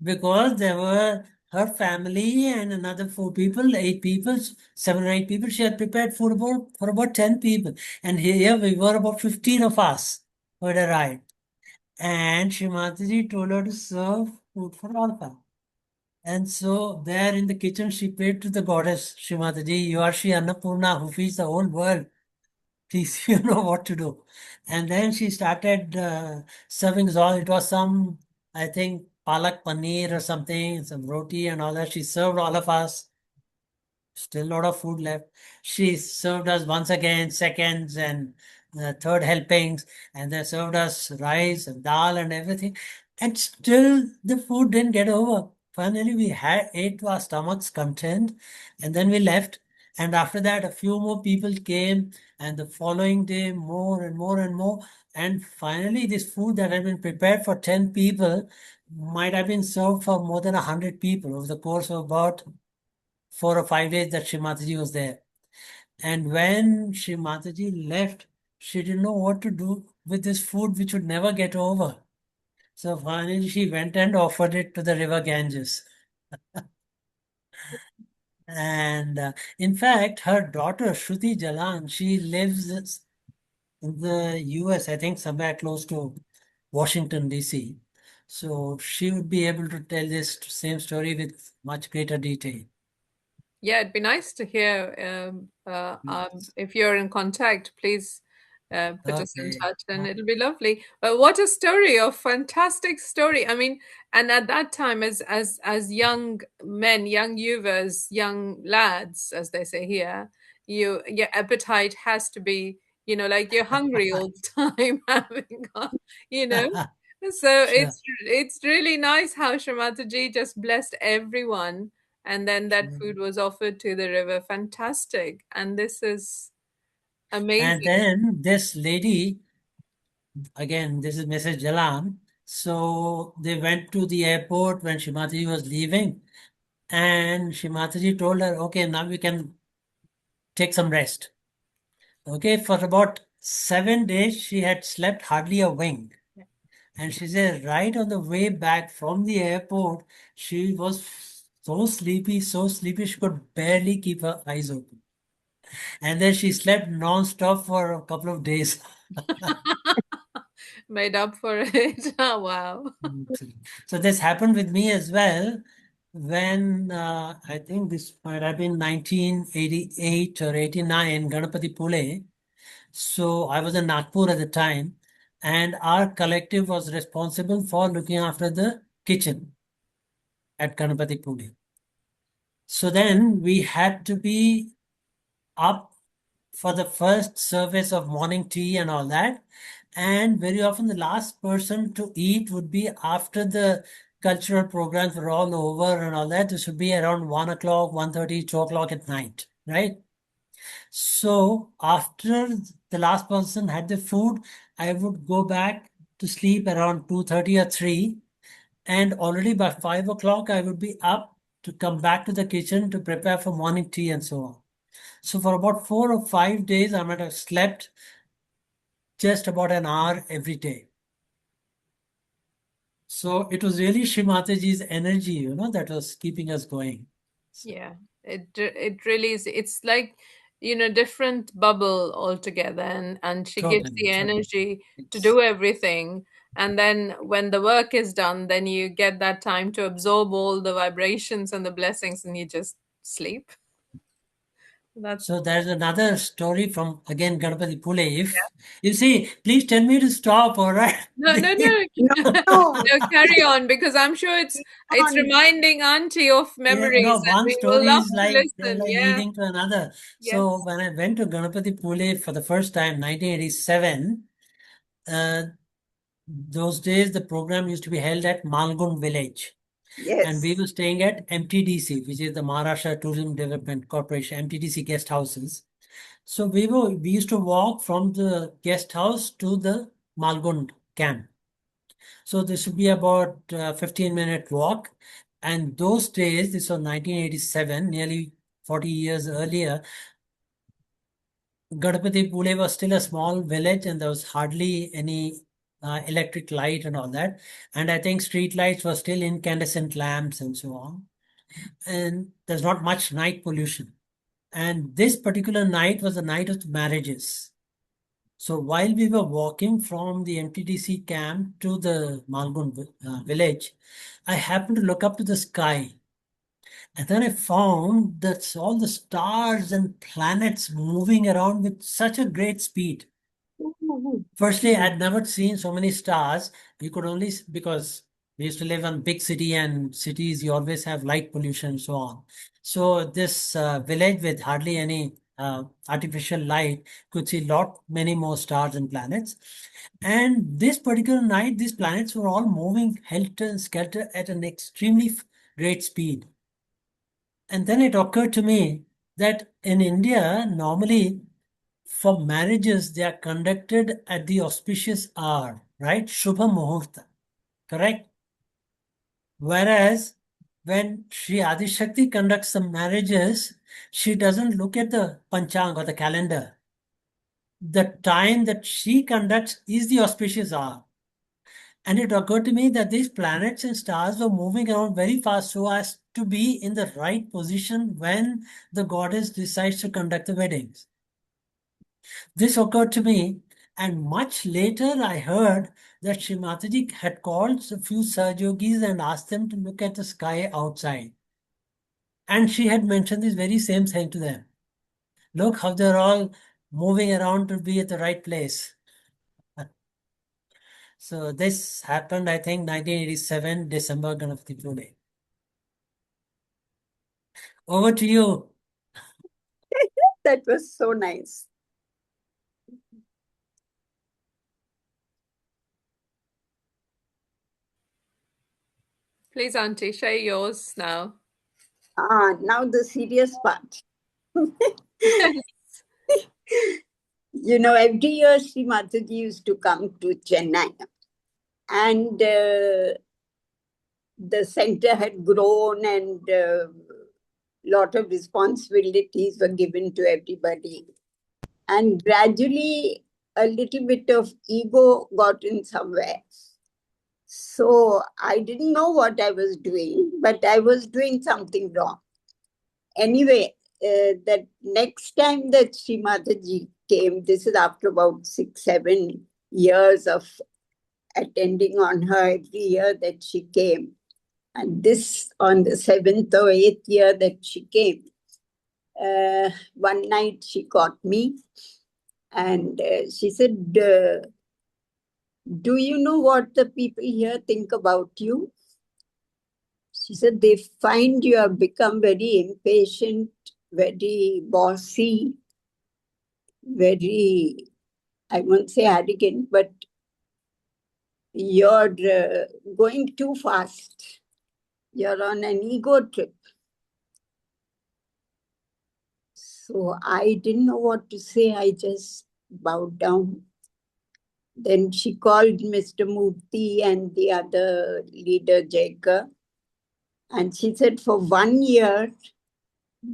because there were her family and another 4 people, 8 people, 7 or 8 people. She had prepared food for about 10 people. And here we were about 15 of us who had arrived. And Shri Mataji told her to serve food for all of us. And so there in the kitchen, she prayed to the goddess, Shri Mataji, you are Shri Annapurna who feeds the whole world. Please, you know what to do. And then she started serving us all. It was some, I think, palak paneer or something, some roti and all that. She served all of us. Still a lot of food left. She served us once again, seconds and third helpings, and they served us rice and dal and everything. And still the food didn't get over. Finally, we had ate to our stomach's content, and then we left. And after that, a few more people came, and the following day, more and more and more. And finally, this food that had been prepared for 10 people might have been served for more than 100 people over the course of about 4 or 5 days that Shri Mataji was there. And when Shri Mataji left, she didn't know what to do with this food which would never get over. So finally, she went and offered it to the river Ganges. And in fact, her daughter, Shruti Jalan, she lives in the US, I think somewhere close to Washington, D.C. So she would be able to tell this same story with much greater detail. Yeah, it'd be nice to hear. If you're in contact, please put us in Okay. touch, and it'll be lovely. What a story! A fantastic story. I mean, and at that time, as young men, young yuvas, young lads, as they say here, your appetite has to be, like you're hungry all the time, having, you know. So Sure. it's really nice how Shamataji just blessed everyone, and then that Sure. food was offered to the river. Fantastic. And this is amazing. And then this lady, again, this is Mrs. Jalan. So they went to the airport when Shrimati was leaving, and Shrimati told her, okay, now we can take some rest. Okay, for about 7 days, she had slept hardly a wink. And she said, right on the way back from the airport, she was so sleepy, she could barely keep her eyes open. And then she slept non-stop for a couple of days. Made up for it. Oh, wow. So this happened with me as well when I think this might have been 1988 or 89, Ganapati Pule. So I was in Nagpur at the time, and our collective was responsible for looking after the kitchen at Ganapati Pule. So then we had to be up for the first service of morning tea and all that. And very often the last person to eat would be after the cultural programs were all over and all that. This would be around 1 o'clock, 1:30, 2 o'clock at night, right? So after the last person had the food, I would go back to sleep around 2:30 or 3. And already by 5 o'clock, I would be up to come back to the kitchen to prepare for morning tea and so on. So for about 4 or 5 days, I might have slept just about an hour every day. So it was really Shri Mataji's energy, that was keeping us going. Yeah, it really is. It's like, different bubble altogether, and she gives Totally, the totally. energy to It's, do everything. And then when the work is done, then you get that time to absorb all the vibrations and the blessings, and you just sleep. That's so there's another story from, again, Ganapati Pule. If you see, please tell me to stop, all right? no, no, No, no. no, No, carry on, because I'm sure it's on. reminding Auntie of Yeah, memories, no, and one we will story love is to like listen. Yeah, leading to another. yes, So when I went to Ganapati Pule for the first time, 1987, uh, those days the program used to be held at Malgund village. And we Yes. were staying at MTDC, which is the Maharashtra Tourism Development Corporation, MTDC guest houses. So we used to walk from the guest house to the Malgund camp. So this would be about 15-minute walk. And those days, this was 1987, nearly 40 years earlier, Gadapati Pule was still a small village and there was hardly any electric light and all that. And I think street lights were still incandescent lamps and so on. and there's not much night pollution. And this particular night was the night of the marriages. So while we were walking from the MTDC camp to the Malgun village, I happened to look up to the sky. And then I found that all the stars and planets moving around with such a great speed. Firstly, I'd never seen so many stars. We could only, because we used to live in big city, and cities, you always have light pollution and so on. So this village with hardly any artificial light could see many more stars and planets. And this particular night, these planets were all moving helter and skelter at an extremely great speed. And then it occurred to me that in India, normally for marriages, they are conducted at the auspicious hour, right? Shubha Muhurta, correct? Whereas when Sri Adishakti conducts the marriages, she doesn't look at the panchang or the calendar. The time that she conducts is the auspicious hour. And it occurred to me that these planets and stars were moving around very fast so as to be in the right position when the goddess decides to conduct the weddings. This occurred to me, and much later I heard that Shri Mataji had called a few Sahajogis and asked them to look at the sky outside. And she had mentioned this very same thing to them. Look how they're all moving around to be at the right place. So this happened, I think, 1987, December Ganapati Pune. Over to you. That was so nice. Please, Aunty, share yours now. Now the serious part. You know, every year Shri Mataji used to come to Chennai, and the center had grown, and lot of responsibilities were given to everybody. And gradually, a little bit of ego got in somewhere. So I didn't know what I was doing, but I was doing something wrong. Anyway, that next time that Shri Mataji came, this is after about 6-7 years of attending on her every year that she came. And this on the 7th or 8th year that she came, one night she caught me and she said, do you know what the people here think about you? She said, they find you have become very impatient, very bossy, very, I won't say arrogant, but you're going too fast. You're on an ego trip. So I didn't know what to say. I just bowed down. Then she called Mr. Murthy and the other leader, Jaika. And she said, for 1 year,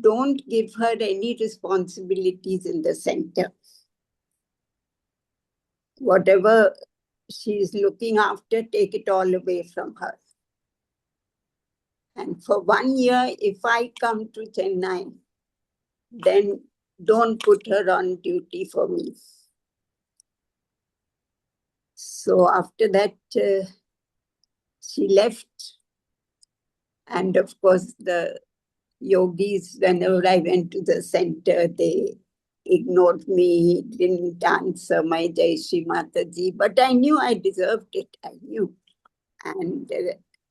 don't give her any responsibilities in the center. Whatever she is looking after, take it all away from her. And for 1 year, if I come to Chennai, then don't put her on duty for me. So after that, she left. And of course, the yogis, whenever I went to the center, they ignored me, didn't answer my Jai Shri Mataji. But I knew I deserved it. I knew. And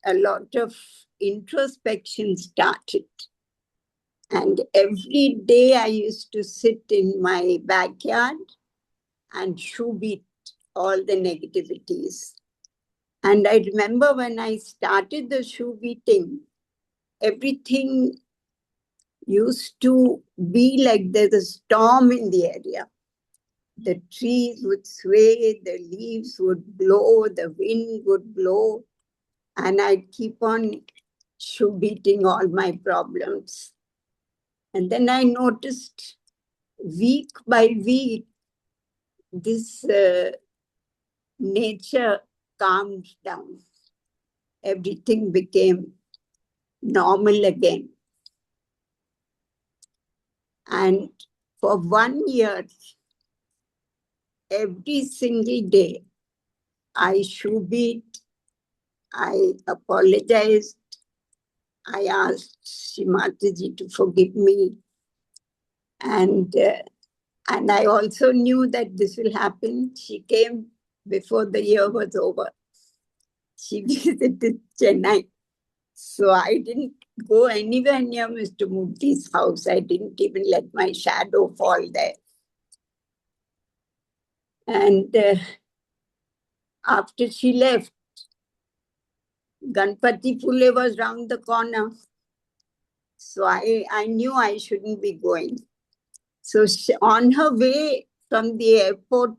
a lot of introspection started. And every day I used to sit in my backyard and shoe beat all the negativities. And I remember when I started the shoe beating, everything used to be like there's a storm in the area. The trees would sway, the leaves would blow, the wind would blow, and I'd keep on shoe beating all my problems. And then I noticed week by week, this nature calmed down. Everything became normal again. And for 1 year, every single day, I shubit, I apologized, I asked Shri Mataji to forgive me. And I also knew that this will happen. She came before the year was over. She visited Chennai. So I didn't go anywhere near Mr. Murthy's house. I didn't even let my shadow fall there. And after she left, Ganpati Phule was round the corner. So I knew I shouldn't be going. So on her way from the airport,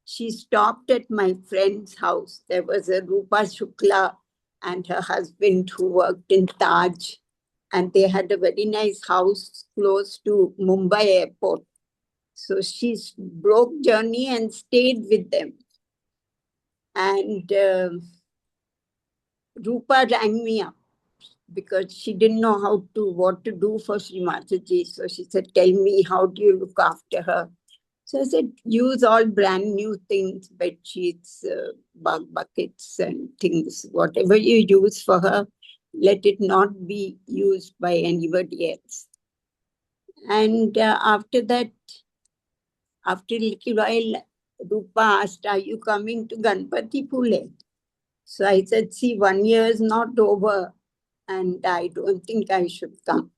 she stopped at my friend's house. There was a Rupa Shukla and her husband who worked in Taj. And they had a very nice house close to Mumbai airport. So she broke journey and stayed with them. And Rupa rang me up because she didn't know what to do for Shri Mataji. So she said, tell me, how do you look after her? So I said, use all brand new things, bed sheets, bug buckets and things, whatever you use for her, let it not be used by anybody else. And after that, after a little while, Rupa asked, are you coming to Ganpati Phule? So I said, see, 1 year is not over and I don't think I should come.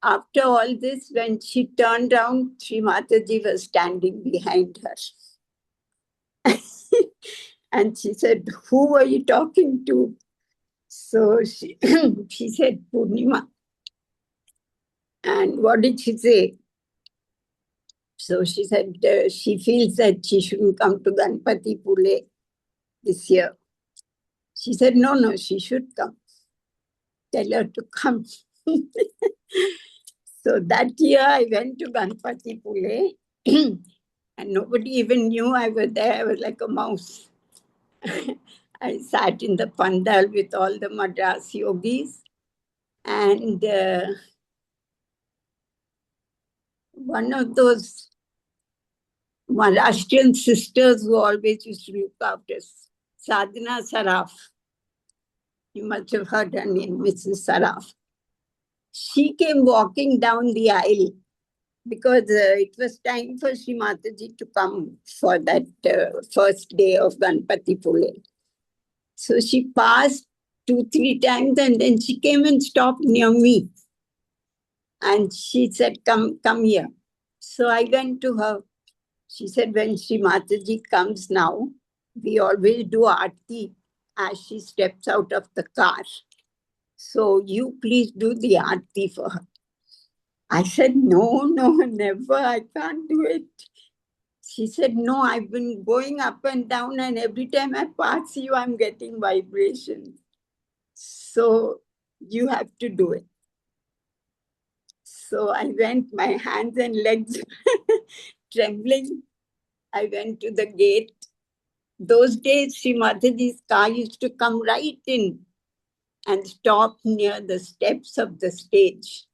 After all this, when she turned around, Shri Mataji was standing behind her. And she said, who were you talking to? So she, she said, Poornima. And what did she say? So she said, she feels that she shouldn't come to Ganpati Phule this year. She said, no, she should come. Tell her to come. So that year I went to Ganpati Phule and nobody even knew I was there. I was like a mouse. I sat in the pandal with all the Madras yogis, and one of those Maharashtrian sisters who always used to look after us, Sadhana Saraf. You must have heard her name, Mrs. Saraf. She came walking down the aisle because it was time for Shri Mataji to come for that first day of Ganpati Phule. So she passed 2-3 times and then she came and stopped near me. And she said, come here. So I went to her. She said, when Shri Mataji comes now, we always do aarti as she steps out of the car. So you please do the aarti for her. I said, no, never. I can't do it. She said, no, I've been going up and down and every time I pass you, I'm getting vibrations. So you have to do it. So I went, my hands and legs trembling. I went to the gate. Those days, Shri Mataji's car used to come right in and stop near the steps of the stage.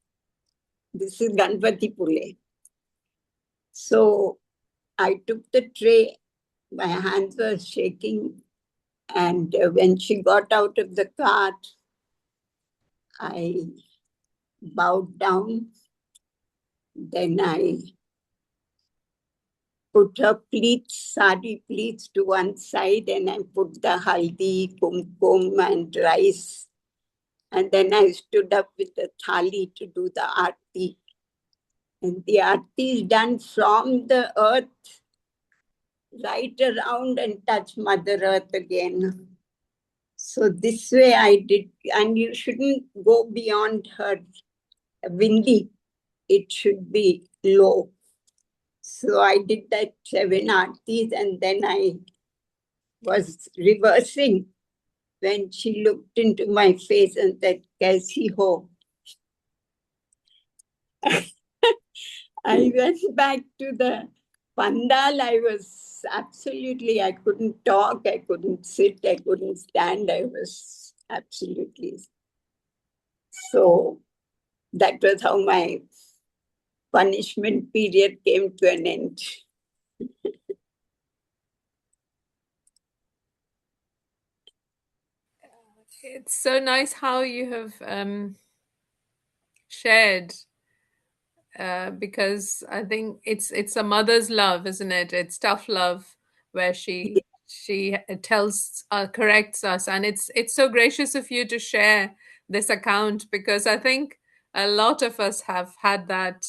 This is Ganpati Phule. So I took the tray. My hands were shaking. And when she got out of the car, I bowed down. Then I put her pleats, sari pleats to one side, and I put the haldi, kumkum, and rice. And then I stood up with the thali to do the aarti. And the aarti is done from the earth right around and touch Mother Earth again. So this way I did, and you shouldn't go beyond her vindi. It should be low. So I did that 7 aartis and then I was reversing when she looked into my face and said, Kaisi ho? I went back to the pandal. I was absolutely, I couldn't talk, I couldn't sit, I couldn't stand. I was absolutely So that was how my punishment period came to an end. It's so nice how you have shared, because I think it's a mother's love, isn't it? It's tough love where she tells corrects us, and it's so gracious of you to share this account, because I think a lot of us have had that,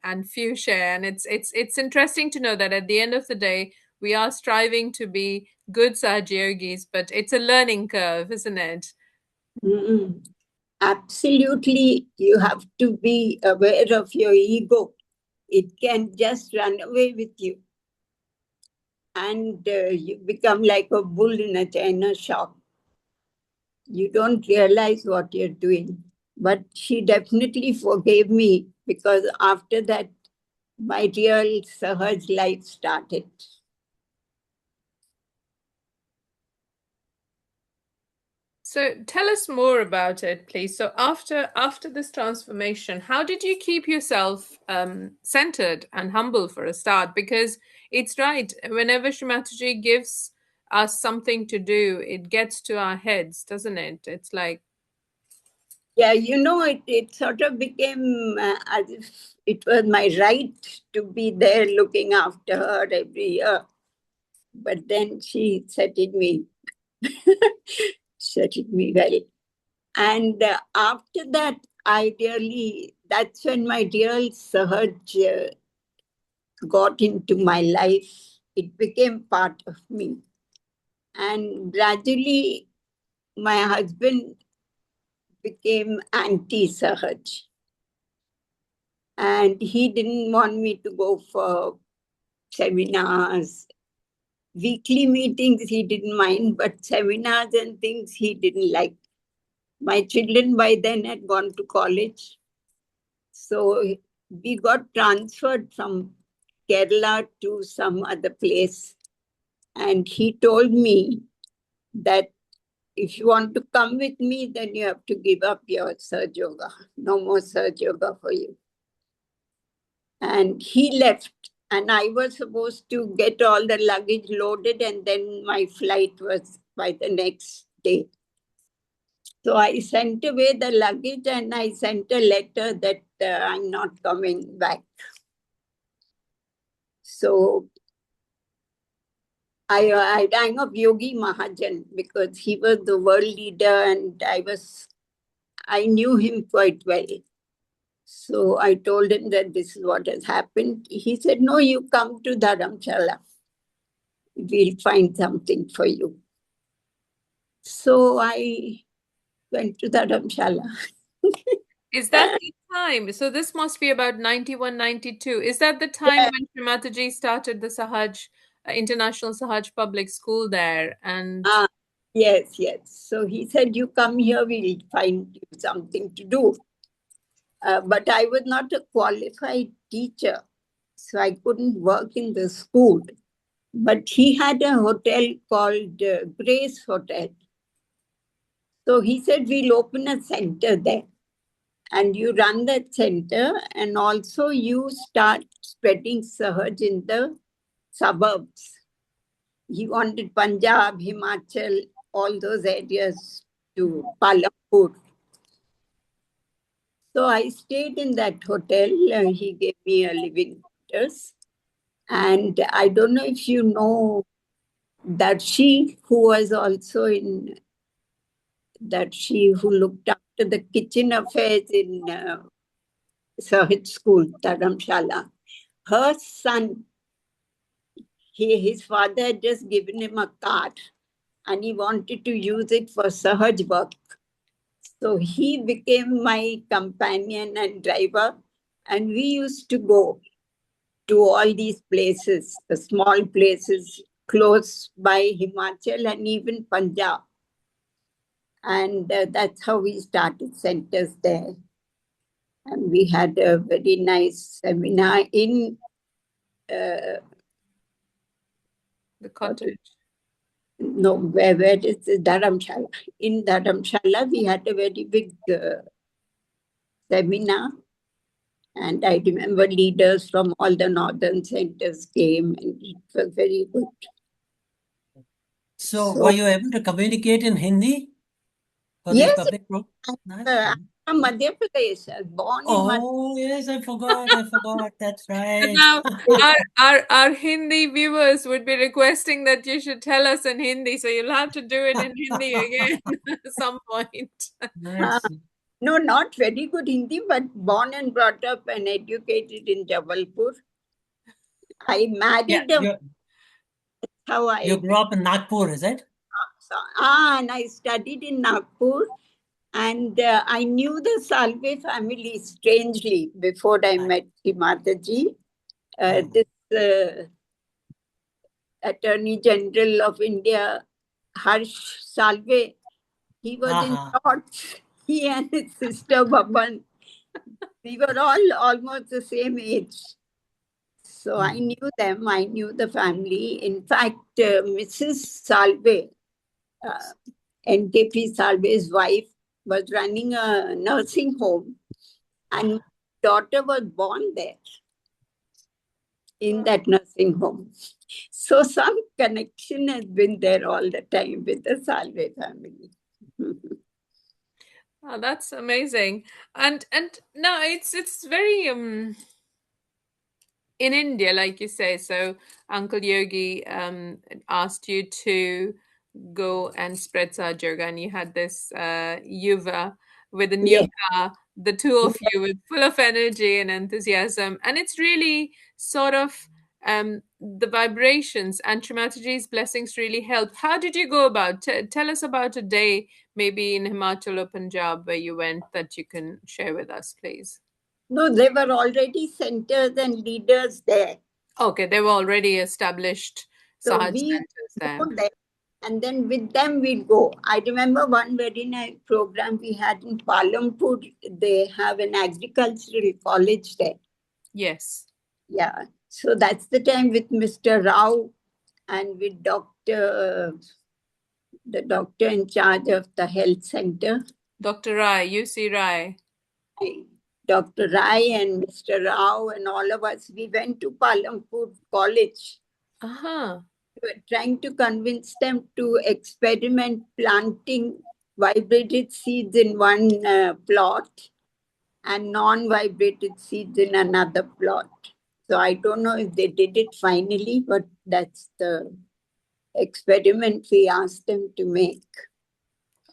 and few share, and it's interesting to know that at the end of the day we are striving to be good Sahaja-yogis, but it's a learning curve, isn't it? Mm. Absolutely, you have to be aware of your ego. It can just run away with you, and you become like a bull in a china shop. You don't realize what you're doing. But she definitely forgave me, because after that, my real Sahaj life started. So tell us more about it, please. So after this transformation, how did you keep yourself centered and humble for a start? Because it's right, whenever Shri Mataji gives us something to do, it gets to our heads, doesn't it? It's like, Yeah, it sort of became as if it was my right to be there looking after her every year. But then she settled me, settled me well. And after that, that's when my real Sahaj got into my life. It became part of me. And gradually, my husband became anti-Sahaj. And he didn't want me to go for seminars. Weekly meetings he didn't mind, but seminars and things he didn't like. My children by then had gone to college. So we got transferred from Kerala to some other place. And he told me that if you want to come with me, then you have to give up your Sahaja Yoga. No more Sahaja Yoga for you. And he left. And I was supposed to get all the luggage loaded, and then my flight was by the next day. So I sent away the luggage, and I sent a letter that I'm not coming back. So I rang up Yogi Mahajan, because he was the world leader, and I knew him quite well. So I told him that this is what has happened. He said, no, you come to Dharamshala. We'll find something for you. So I went to Dharamshala. is that the time? So this must be about 91, 92. Is that the time Yeah. when Shri Mataji started the Sahaj, International Sahaj Public School there? And Yes, yes. So he said, you come here, we'll find you something to do. But I was not a qualified teacher, so I couldn't work in the school. But he had a hotel called Grace Hotel. So he said, we'll open a center there. And you run that center, and also you start spreading Sahaj in the suburbs. He wanted Punjab, Himachal, all those areas to Palampur. So I stayed in that hotel. He gave me a living quarters. And I don't know if you know that she who was also in that she who looked after the kitchen affairs in Sahaj School, Dharamshala. Her son, his father had just given him a car, and he wanted to use it for Sahaj work. So he became my companion and driver, and we used to go to all these places, the small places close by Himachal and even Punjab. And that's how we started centers there. And we had a very nice seminar in the cottage. where is it? Dharamshala. In Dharamshala, we had a very big seminar. And I remember leaders from all the northern centers came, and it was very good. So were you able to communicate in Hindi for these Yes, public programs? I'm from Madhya Pradesh. I was born in Madhya Oh, yes, I forgot. That's right. Now, our Hindi viewers would be requesting that you should tell us in Hindi, so you'll have to do it in Hindi again at some point. Nice. No, not very good Hindi, but born and brought up and educated in Jabalpur. I married how I You grew up in Nagpur, is it? and I studied in Nagpur, and I knew the Salve family strangely before I met Shri Mataji. This Attorney General of India, Harsh Salve, he was in shorts. He and his sister Baban, we were all almost the same age. So I knew them, I knew the family. In fact, Mrs. Salve, NKP Salve's wife, was running a nursing home, and my daughter was born there in that nursing home. So some connection has been there all the time with the Salve family. Oh, that's amazing. And no, it's very in India, like you say. So Uncle Yogi asked you to go and spread Saj Yoga, and you had this yuva with a new car, the two of you with full of energy and enthusiasm, and it's really sort of the vibrations and Shri Mataji's blessings really helped. How did you go about? Tell us about a day, maybe in Himachal or Punjab, where you went, that you can share with us, please. No, they were already centers and leaders there. Okay, they were already established Sahaj centers there. And then with them we'd go. I remember one very nice program we had in Palampur. They have an agricultural college there. Yes. Yeah. So that's the time with Mr. Rao and with the doctor in charge of the health center. Dr. Rai, UC Rai. Dr. Rai and Mr. Rao and all of us, we went to Palampur College. We were trying to convince them to experiment planting vibrated seeds in one plot and non-vibrated seeds in another plot. So I don't know if they did it finally, but that's the experiment we asked them to make.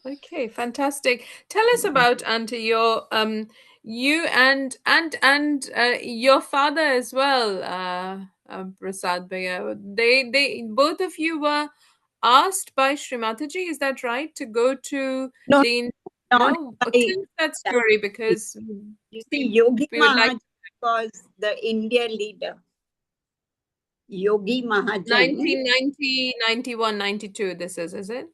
Okay, fantastic. Tell us about, Aunty, your you and your father as well, Prasad Bhaiya. They both of you were asked by Shri Mataji, is that right, to go to the tell that story, because you see, Yogi Mahajan was the India leader. Yogi Mahajan. 1990, 91, 92, this is it?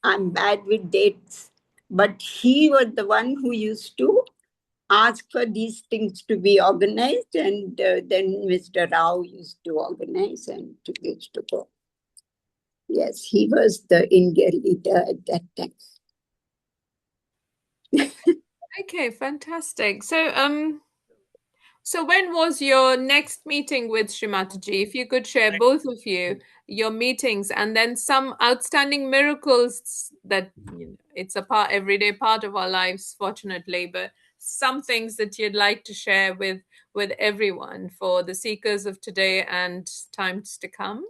I'm bad with dates, but he was the one who used to ask for these things to be organized, and then Mr. Rao used to organize and used to go. Yes, he was the India leader at that time. Okay, fantastic. So when was your next meeting with Shri Mataji? If you could share, both of you, your meetings, and then some outstanding miracles that, you know, it's a everyday part of our lives, fortunately, but some things that you'd like to share with everyone for the seekers of today and times to come.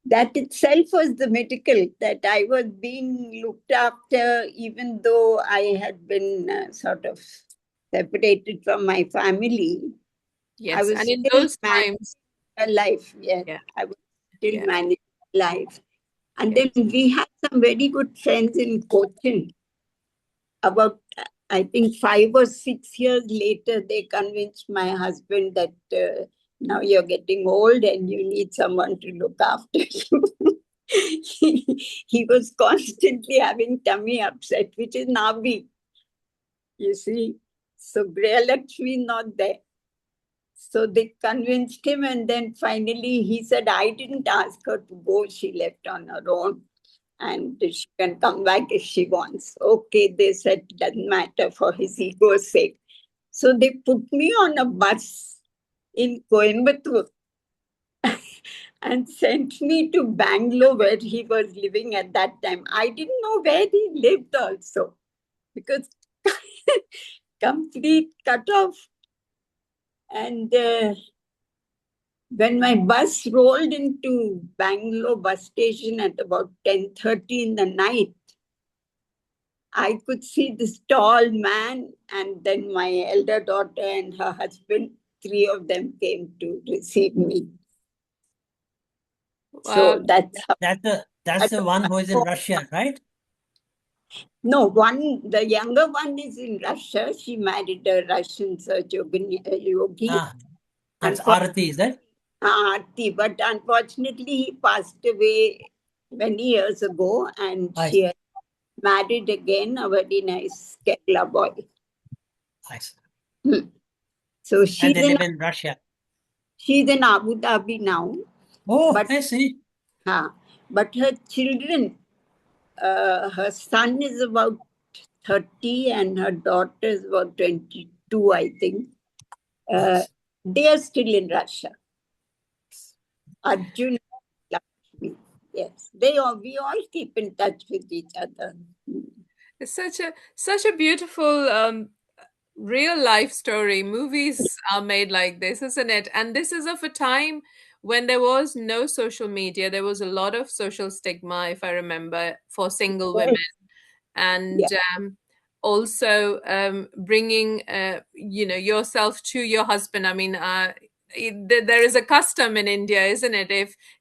That itself was the miracle, that I was being looked after, even though I had been sort of separated from my family. Yes, I was and in still those times, life. Yes, yeah. I was still managing life. And Yes. then we had some very good friends in Cochin. About, I think, 5 or 6 years later, they convinced my husband that now you're getting old and you need someone to look after you. He was constantly having tummy upset, which is Navi. You see, so Griya Lakshmi is not there. So they convinced him, and then finally he said, I didn't ask her to go, she left on her own. and she can come back if she wants. Okay, they said doesn't matter for his ego's sake. So they put me on a bus in Coimbatore and sent me to Bangalore, where he was living at that time. I didn't know where he lived also, because complete cut off. And when my bus rolled into Bangalore bus station at about 10:30 in the night, I could see this tall man, and then my elder daughter and her husband, three of them came to receive me. So that's how. That's the one who is in Russia, right? No, the younger one is in Russia. She married a Russian yogi. That's Arati, is that? Aunty, but unfortunately he passed away many years ago, and she married again a very nice Kerala boy. Nice. So she's they live in Russia. She's in Abu Dhabi now. Oh, I see. But her children, her son is about 30 and her daughter is about 22, I think. They are still in Russia. Arjun, Lakshmi. Yes, we all keep in touch with each other. It's such a beautiful real life story. Movies are made like this, isn't it? And this is of a time when there was no social media. There was a lot of social stigma, if I remember, for single women. And also bringing yourself to your husband. I mean, there is a custom in India, isn't it?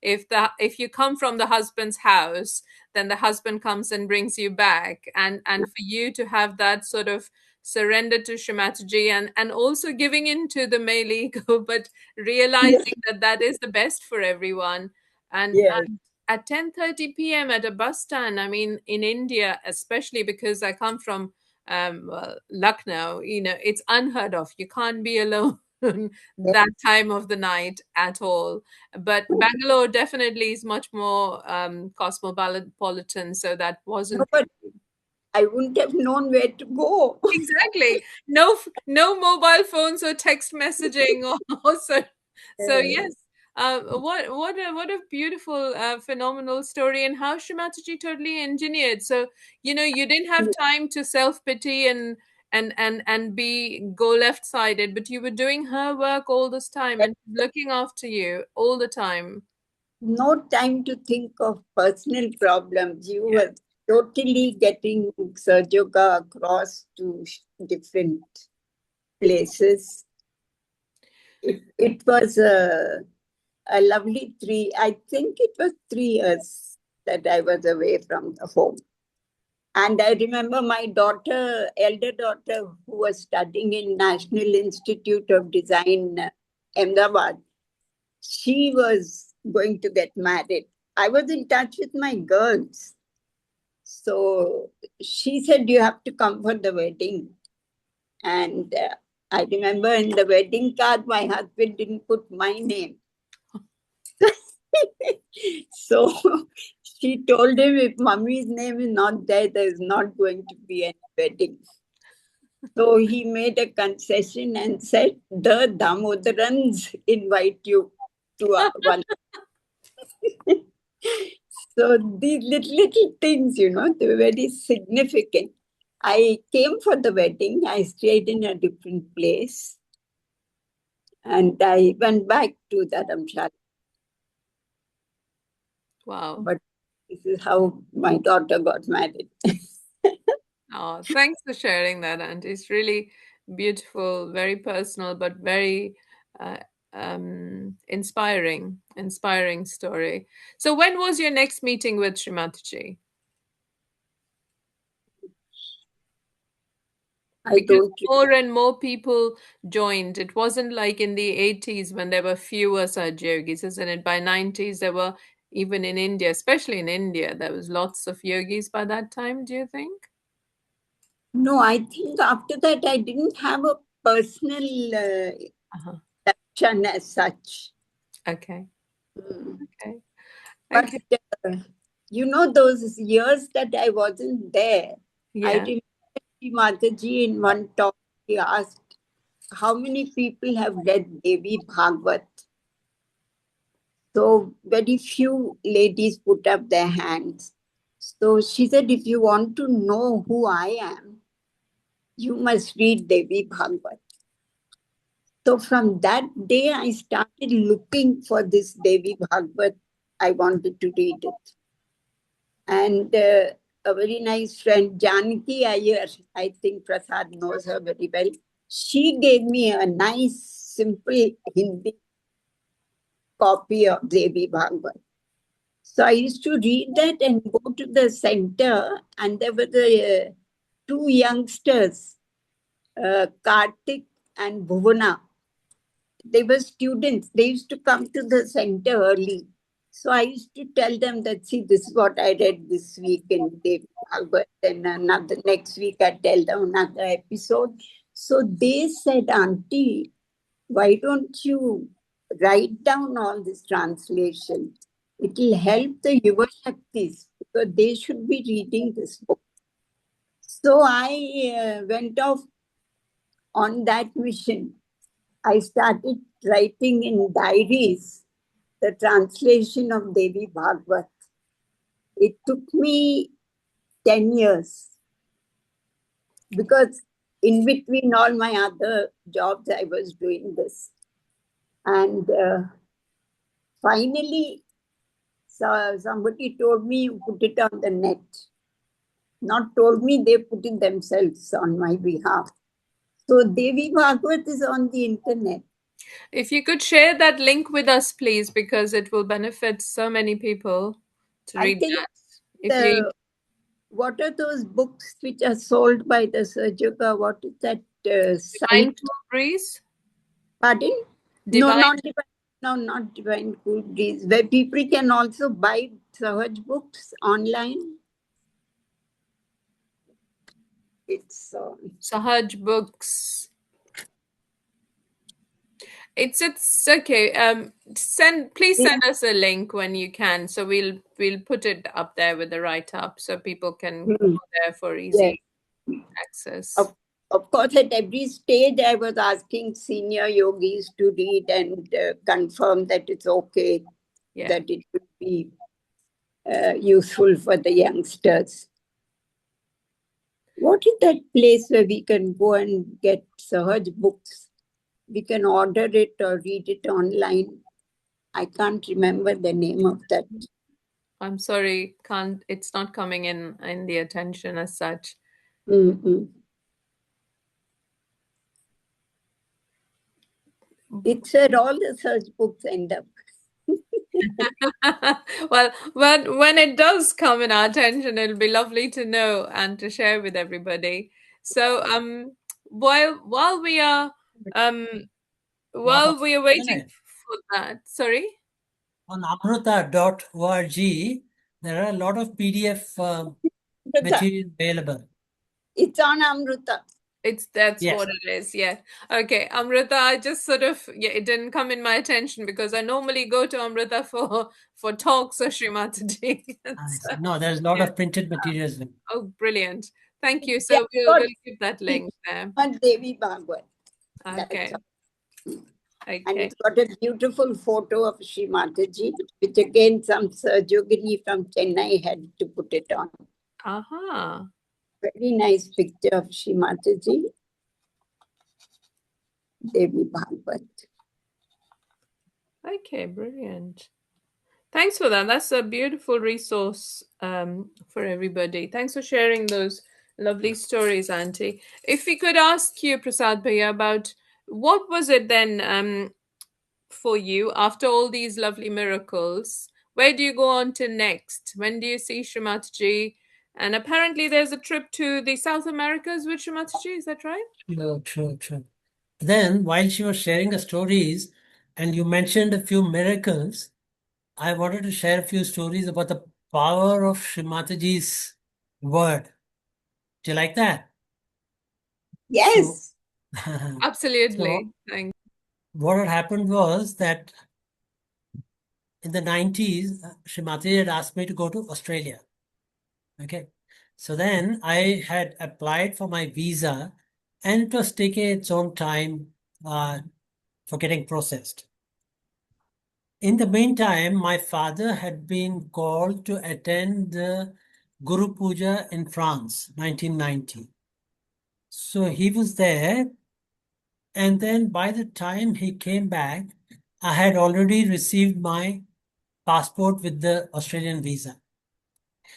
If you come from the husband's house, then the husband comes and brings you back, and for you to have that sort of surrender to Shri Mataji, and also giving in to the male ego, but realizing that is the best for everyone. And at 10:30 p.m. at a bus stand, I mean, in India, especially because I come from Lucknow, it's unheard of. You can't be alone that time of the night at all. But Bangalore definitely is much more cosmopolitan, so that wasn't. No, but I wouldn't have known where to go. Exactly. No mobile phones or text messaging also. So yes. What a beautiful, phenomenal story, and how Shri Mataji totally engineered. So you didn't have time to self pity and go left sided, but you were doing her work all this time and looking after you all the time. No time to think of personal problems. You were totally getting Surge Yoga across to different places. It was a lovely I think it was 3 years that I was away from the home. And I remember my elder daughter, who was studying in National Institute of Design, Ahmedabad, she was going to get married. I was in touch with my girls. So she said, you have to come for the wedding. And I remember in the wedding card, my husband didn't put my name. So she told him, if mummy's name is not there, there's not going to be any wedding. So he made a concession and said, the Damodarans invite you to one. So these little things, they were very significant. I came for the wedding. I stayed in a different place. And I went back to Dharamshala. Wow. But this is how my daughter got married. Oh, thanks for sharing that, Auntie. It's really beautiful, very personal, but very inspiring story. So when was your next meeting with Shri Mataji? Because more and more people joined. It wasn't like in the 80s when there were fewer Saj yogis, isn't it? By 90s, there were, even in India, especially in India, there was lots of yogis by that time, do you think? No, I think after that, I didn't have a personal darshan as such. Okay. Mm. Okay. But You know, those years that I wasn't there, I Yeah. remember Shri Mataji in one talk, she asked, how many people have read Devi Bhagavad? So very few ladies put up their hands. So she said, if you want to know who I am, you must read Devi Bhagavad. So from that day, I started looking for this Devi Bhagavad. I wanted to read it. And a very nice friend, Janaki Iyer, I think Prasad knows her very well. She gave me a nice, simple Hindi copy of Devi Bhagavad. So I used to read that and go to the center, and there were the two youngsters, Kartik and Bhuvana. They were students. They used to come to the center early. So I used to tell them that, see, this is what I read this week in Devi Bhagavad. Then another next week I tell them another episode. So they said, Aunty, why don't you write down all this translation? It will help the Yuva Shaktis because they should be reading this book. So I went off on that mission. I started writing in diaries the translation of Devi Bhagavad. It took me 10 years because in between all my other jobs, I was doing this. And finally, somebody told me, you put it on the net. Not told me, they put it themselves on my behalf. So Devi Bhagavad is on the internet. If you could share that link with us, please, because it will benefit so many people to I read think that. what are those books which are sold by the Sajoga? What is that Divine site? Cool Breeze? Pardon? No, Divine. not Divine. No, not Divine Cool Breeze. Where people can also buy Sahaj books online. It's Sahaj Books. It's okay. Please send us a link when you can, so we'll put it up there with the write up so people can go there for easy access. Of course, at every stage, I was asking senior yogis to read and confirm that it's okay, that it would be useful for the youngsters. What is that place where we can go and get Sahaj books? We can order it or read it online. I can't remember the name of that. I'm sorry, it's not coming in the attention as such. It's where all the search books end up. Well, when it does come in our attention, it'll be lovely to know and to share with everybody. So while we are waiting for that, sorry. On amruta.org, there are a lot of PDF material available. It's on Amruta. That's what it is. Yeah. Okay. Amrita, I just sort of it didn't come in my attention because I normally go to Amrita for talks of Shri Mataji. No, there's a lot of printed materials. Oh, brilliant. Thank you. So we'll keep that link there. Devi Bhagavad. Okay. And it's got a beautiful photo of Shri Mataji, which again some Yogini from Chennai had to put it on. Aha. Very nice picture of Shri Mataji. Devi Bhagavad. Okay, brilliant. Thanks for that. That's a beautiful resource for everybody. Thanks for sharing those lovely stories, Auntie. If we could ask you, Prasad Bhaiya, about what was it then for you after all these lovely miracles? Where do you go on to next? When do you see Shri Mataji? And apparently there's a trip to the South Americas with Shri Mataji, is that right? True. Then, while she was sharing the stories, and you mentioned a few miracles, I wanted to share a few stories about the power of Shri Mataji's word. Do you like that? Yes. Absolutely. What had happened was that in the 90s, Shri Mataji had asked me to go to Australia. Okay. So then I had applied for my visa, and it was taking its own time for getting processed. In the meantime, my father had been called to attend the Guru Puja in France, 1990. So he was there, and then by the time he came back, I had already received my passport with the Australian visa.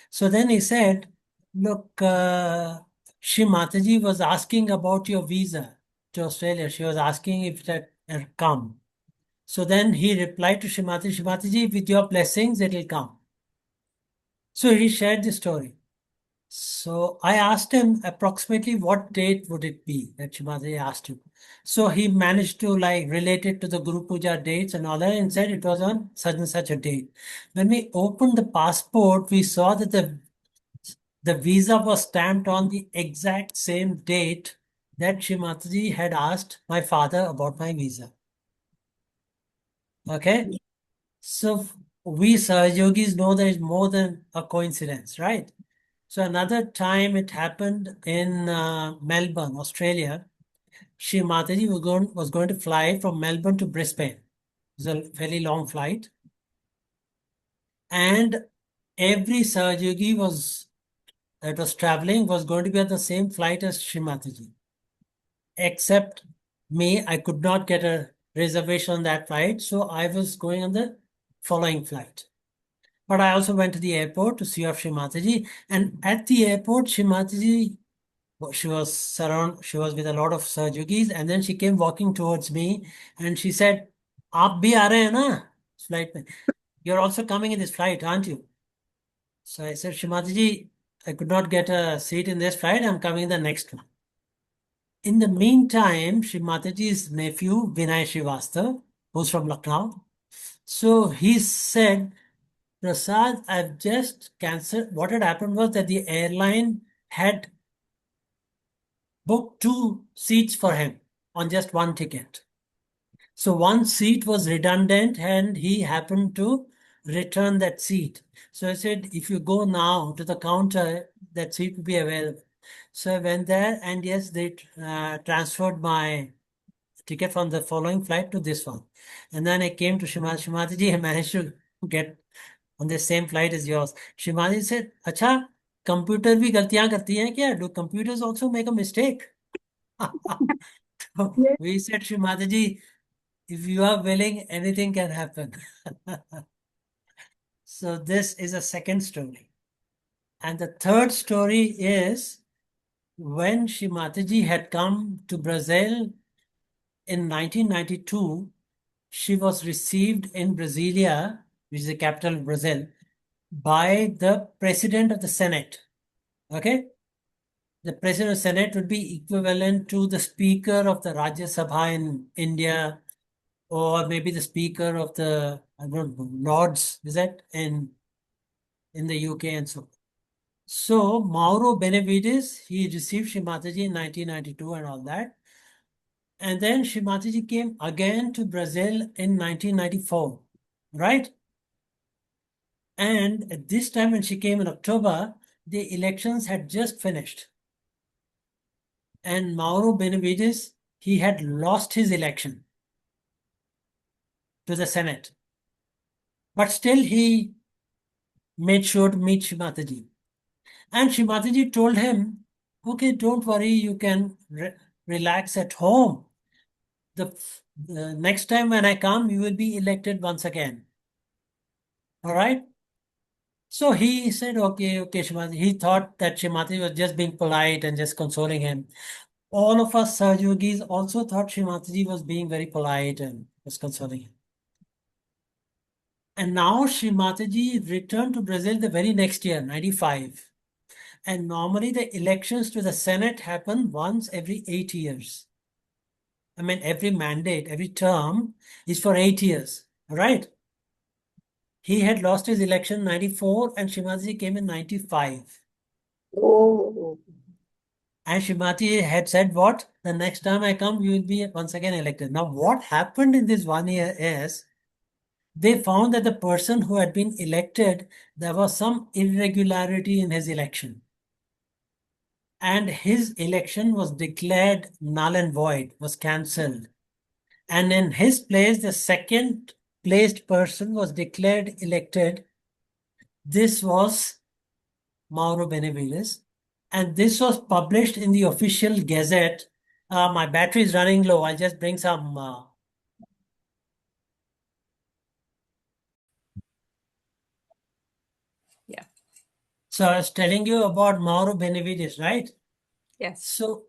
So then he said, look, Shri Mataji was asking about your visa to Australia. She was asking if that had come. So then he replied to Shri Mataji, with your blessings, it will come. So he shared the story. So I asked him approximately what date would it be that Shri Mataji asked him. So he managed to relate it to the Guru Puja dates and all that, and said it was on such and such a date. When we opened the passport, we saw that the visa was stamped on the exact same date that Shri Mataji had asked my father about my visa. Okay? So we Sahajogis know there is more than a coincidence, right? So another time it happened in Melbourne, Australia. Shri Mataji was going to fly from Melbourne to Brisbane. It was a fairly long flight. And every Sahajogi that was traveling was going to be on the same flight as Shri Mataji. Except me, I could not get a reservation on that flight, so I was going on the following flight. But I also went to the airport to see Shri Mataji, and at the airport, Shri Mataji, she was with a lot of Sahajogis, and then she came walking towards me, and she said, "Aap bhi aa rahe hain na flight mein? You're also coming in this flight, aren't you?" So I said, "Shri Mataji, I could not get a seat in this flight. I'm coming in the next one." In the meantime, Shri Mataji's nephew, Vinay Srivastav, who's from Lucknow, so he said, Prasad, I've just cancelled. What had happened was that the airline had booked 2 seats for him on just one ticket. So one seat was redundant and he happened to return that seat. So I said, if you go now to the counter, that seat will be available. So I went there, and yes, they transferred my ticket from the following flight to this one. And then I came to Shrimati, I managed to get on the same flight as yours. Shrimati said, Acha, computer bhi galtiyan karti hain kya? Do computers also make a mistake? Yes. We said, Shrimati, if you are willing, anything can happen. So this is a second story. And the third story is when Shri Mataji had come to Brazil in 1992, she was received in Brasilia, which is the capital of Brazil, by the president of the Senate. Okay? The president of the Senate would be equivalent to the speaker of the Rajya Sabha in India, or maybe the speaker of the, I don't know, Lords, is that in the UK and so on. So Mauro Benavides, he received Shri Mataji in 1992 and all that. And then Shri Mataji came again to Brazil in 1994, right? And at this time when she came in October, the elections had just finished. And Mauro Benavides, he had lost his election to the Senate. But still he made sure to meet Shri Mataji. And Shri Mataji told him, okay, don't worry, you can relax at home. The next time when I come, you will be elected once again. All right? So he said, okay, Shri Mataji. He thought that Shri Mataji was just being polite and just consoling him. All of us Sahajogis also thought Shri Mataji was being very polite and was consoling him. And now Shri Mataji returned to Brazil the very next year, 95. And normally the elections to the Senate happen once every 8 years. I mean, every mandate, every term is for 8 years, right? He had lost his election in 94 and Shri Mataji came in 95. Oh. And Shri Mataji had said, what? The next time I come, you will be once again elected. Now, what happened in this 1 year is they found that the person who had been elected, there was some irregularity in his election. And his election was declared null and void, was cancelled. And in his place, the second placed person was declared elected. This was Mauro Benevides. And this was published in the official gazette. My battery is running low. I'll just bring some. Yeah. So I was telling you about Mauro Benevides, right? Yes. So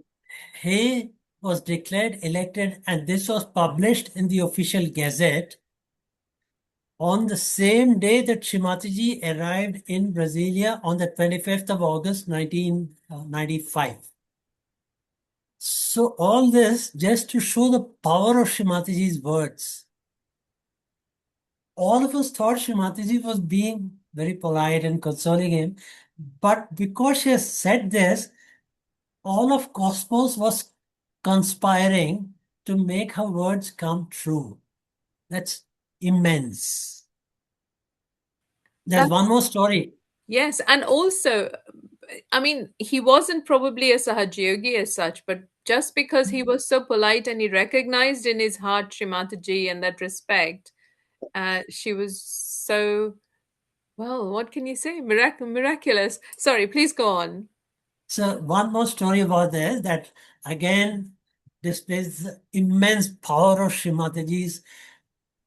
he was declared elected, and this was published in the official gazette on the same day that Shri Mataji arrived in Brasilia on the 25th of August 1995. So all this just to show the power of Shri Mataji's words. All of us thought Shri Mataji was being very polite and consoling him, but because she has said this, all of Cosmos was conspiring to make her words come true. That's immense. There's one more story. Yes, and also, I mean, he wasn't probably a Sahajayogi as such, but just because he was so polite and he recognized in his heart Shri Mataji and that respect, she was so, well, what can you say? Miraculous. Sorry, please go on. So one more story about this that again displays the immense power of Shri Mataji's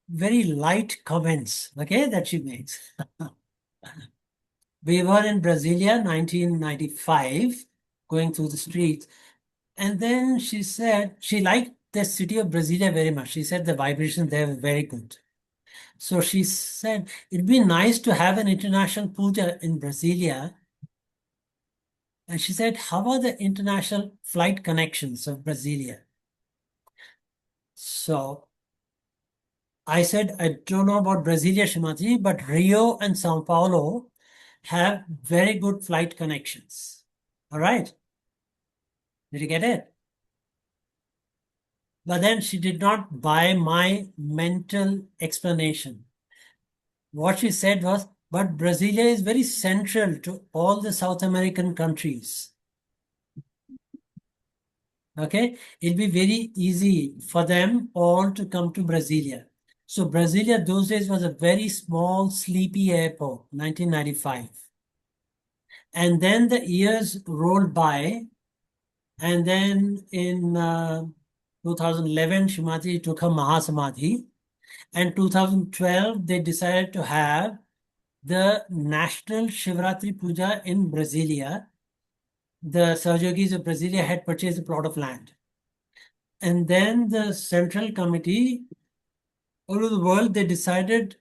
very light comments, okay, that she makes. We were in Brasilia, 1995, going through the streets. And then she said she liked the city of Brasilia very much. She said the vibrations there were very good. So she said it'd be nice to have an international puja in Brasilia. And she said, how are the international flight connections of Brasilia? So I said, I don't know about Brasilia, Shri Mataji, but Rio and Sao Paulo have very good flight connections. All right. Did you get it? But then she did not buy my mental explanation. What she said was, but Brasilia is very central to all the South American countries. Okay, it'll be very easy for them all to come to Brasilia. So Brasilia those days was a very small, sleepy airport, 1995. And then the years rolled by, and then in 2011, Shri Mataji took her Mahasamadhi. And 2012, they decided to have the National Shivratri Puja in Brasilia. The Sahajogis of Brasilia had purchased a plot of land. And then the Central Committee all over the world, they decided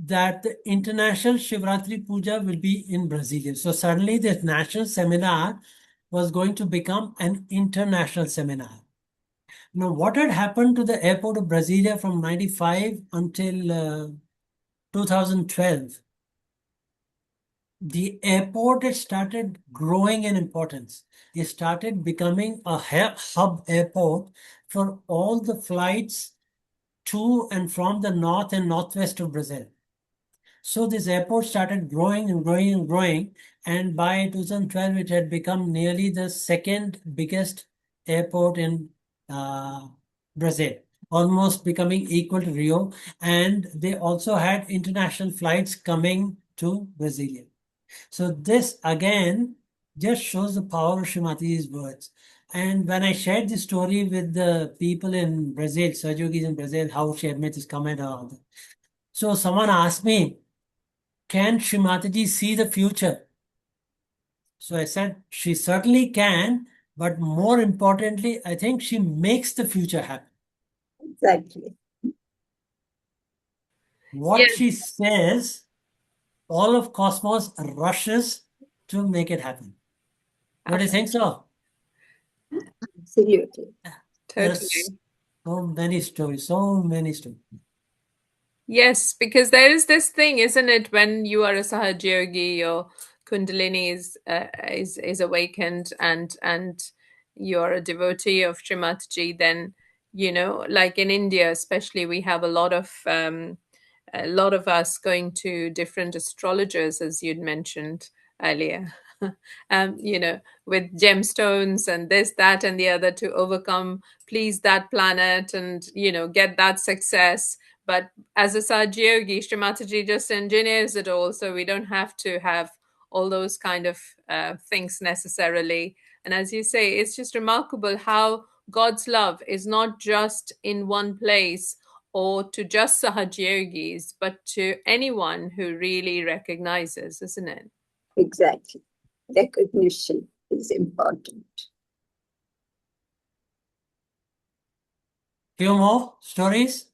that the International Shivratri Puja will be in Brasilia. So suddenly this national seminar was going to become an international seminar. Now, what had happened to the airport of Brasilia from 95 until 2012? The airport had started growing in importance. It started becoming a hub airport for all the flights to and from the north and northwest of Brazil. So this airport started growing and growing and growing. And by 2012, it had become nearly the second biggest airport in Brazil, almost becoming equal to Rio. And they also had international flights coming to Brasilia. So this again just shows the power of Shri Mataji's words. And when I shared this story with the people in Brazil, Sahajogis in Brazil, how she had made this comment on. So someone asked me, can Shri Mataji see the future? So I said, she certainly can, but more importantly, I think she makes the future happen. Exactly. What Yes. she says, all of Cosmos rushes to make it happen. What do you think so? Absolutely. Totally. So many stories, so many stories. Yes, because there is this thing, isn't it? When you are a Sahajayogi, your Kundalini is awakened, and you're a devotee of Shri Mataji, then like in India, especially, we have a lot of a lot of us going to different astrologers, as you'd mentioned earlier, with gemstones and this, that, and the other to overcome, please that planet and, get that success. But as a Sahaja Shri Mataji just engineers it all, so we don't have to have all those kind of things necessarily. And as you say, it's just remarkable how God's love is not just in one place or to just Sahajyogis, but to anyone who really recognizes, isn't it? Exactly. Recognition is important. Few more stories.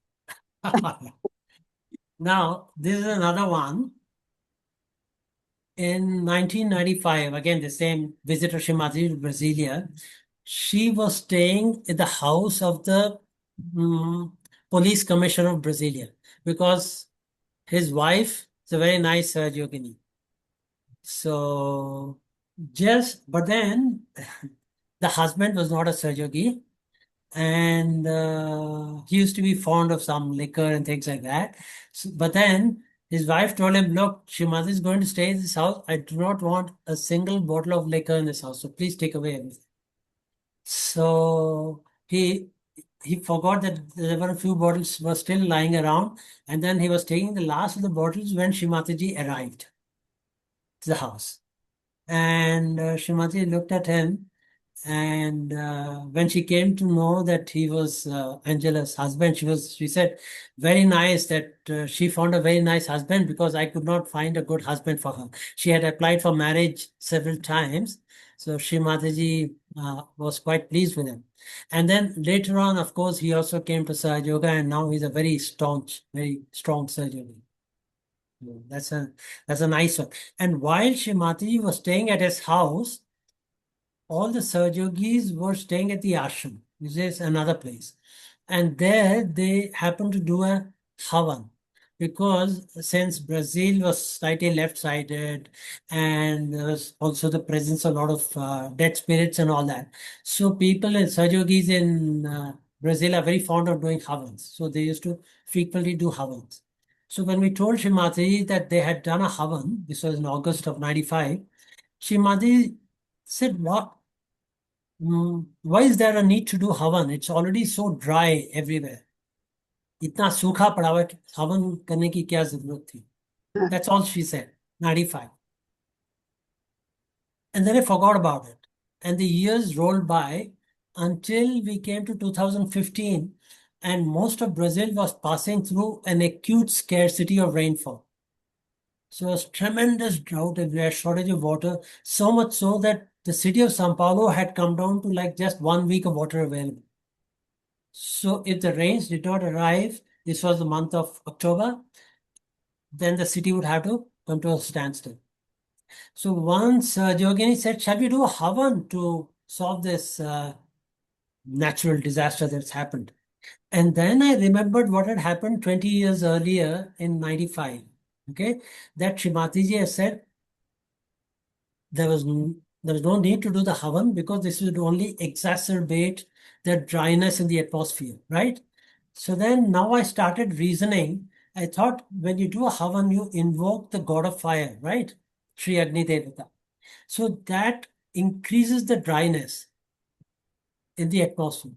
Now, this is another one. In 1995, again, the same visitor, Shri Mataji to Brasilia, she was staying at the house of the police commissioner of Brasilia because his wife is a very nice yogini. So, but then the husband was not a Sahaja, and he used to be fond of some liquor and things like that. But then his wife told him, look, Shrimati is going to stay in this house. I do not want a single bottle of liquor in this house, so please take away everything. So he forgot that there were a few bottles were still lying around, and then he was taking the last of the bottles when Shrimati arrived to the house. And Shrimati looked at him, and when she came to know that he was Angela's husband, she said, very nice that she found a very nice husband because I could not find a good husband for her. She had applied for marriage several times. So Shri Mataji was quite pleased with him. And then later on, of course, he also came to Sahaja Yoga, and now he's a very strong Sahaja Yogi. That's a nice one. And while Shri Mataji was staying at his house, all the Sahaja were staying at the ashram, which is another place. And there they happened to do a havan because since Brazil was slightly left-sided and there was also the presence of a lot of dead spirits and all that. So people in Sahaja in Brazil are very fond of doing havans. So they used to frequently do havans. So when we told Shri Mataji that they had done a havan, this was in August of 95, Shri Mataji said, what? Why is there a need to do havan? It's already so dry everywhere. इतना सूखा पड़ा हुआ है, हवन करने की क्या जरूरत थी? That's all she said. 95. And then I forgot about it. And the years rolled by until we came to 2015, and most of Brazil was passing through an acute scarcity of rainfall. So it was tremendous drought everywhere, shortage of water, so much so that the city of Sao Paulo had come down to like just 1 week of water available. So if the rains did not arrive, this was the month of October, then the city would have to come to a standstill. So once Yogini said, shall we do a havan to solve this natural disaster that's happened? And then I remembered what had happened 20 years earlier in 95. Okay, that Shrimati has said there was no need to do the havan because this would only exacerbate the dryness in the atmosphere, right? So then now I started reasoning. I thought when you do a havan, you invoke the god of fire, right? Sri Agni Devata. So that increases the dryness in the atmosphere.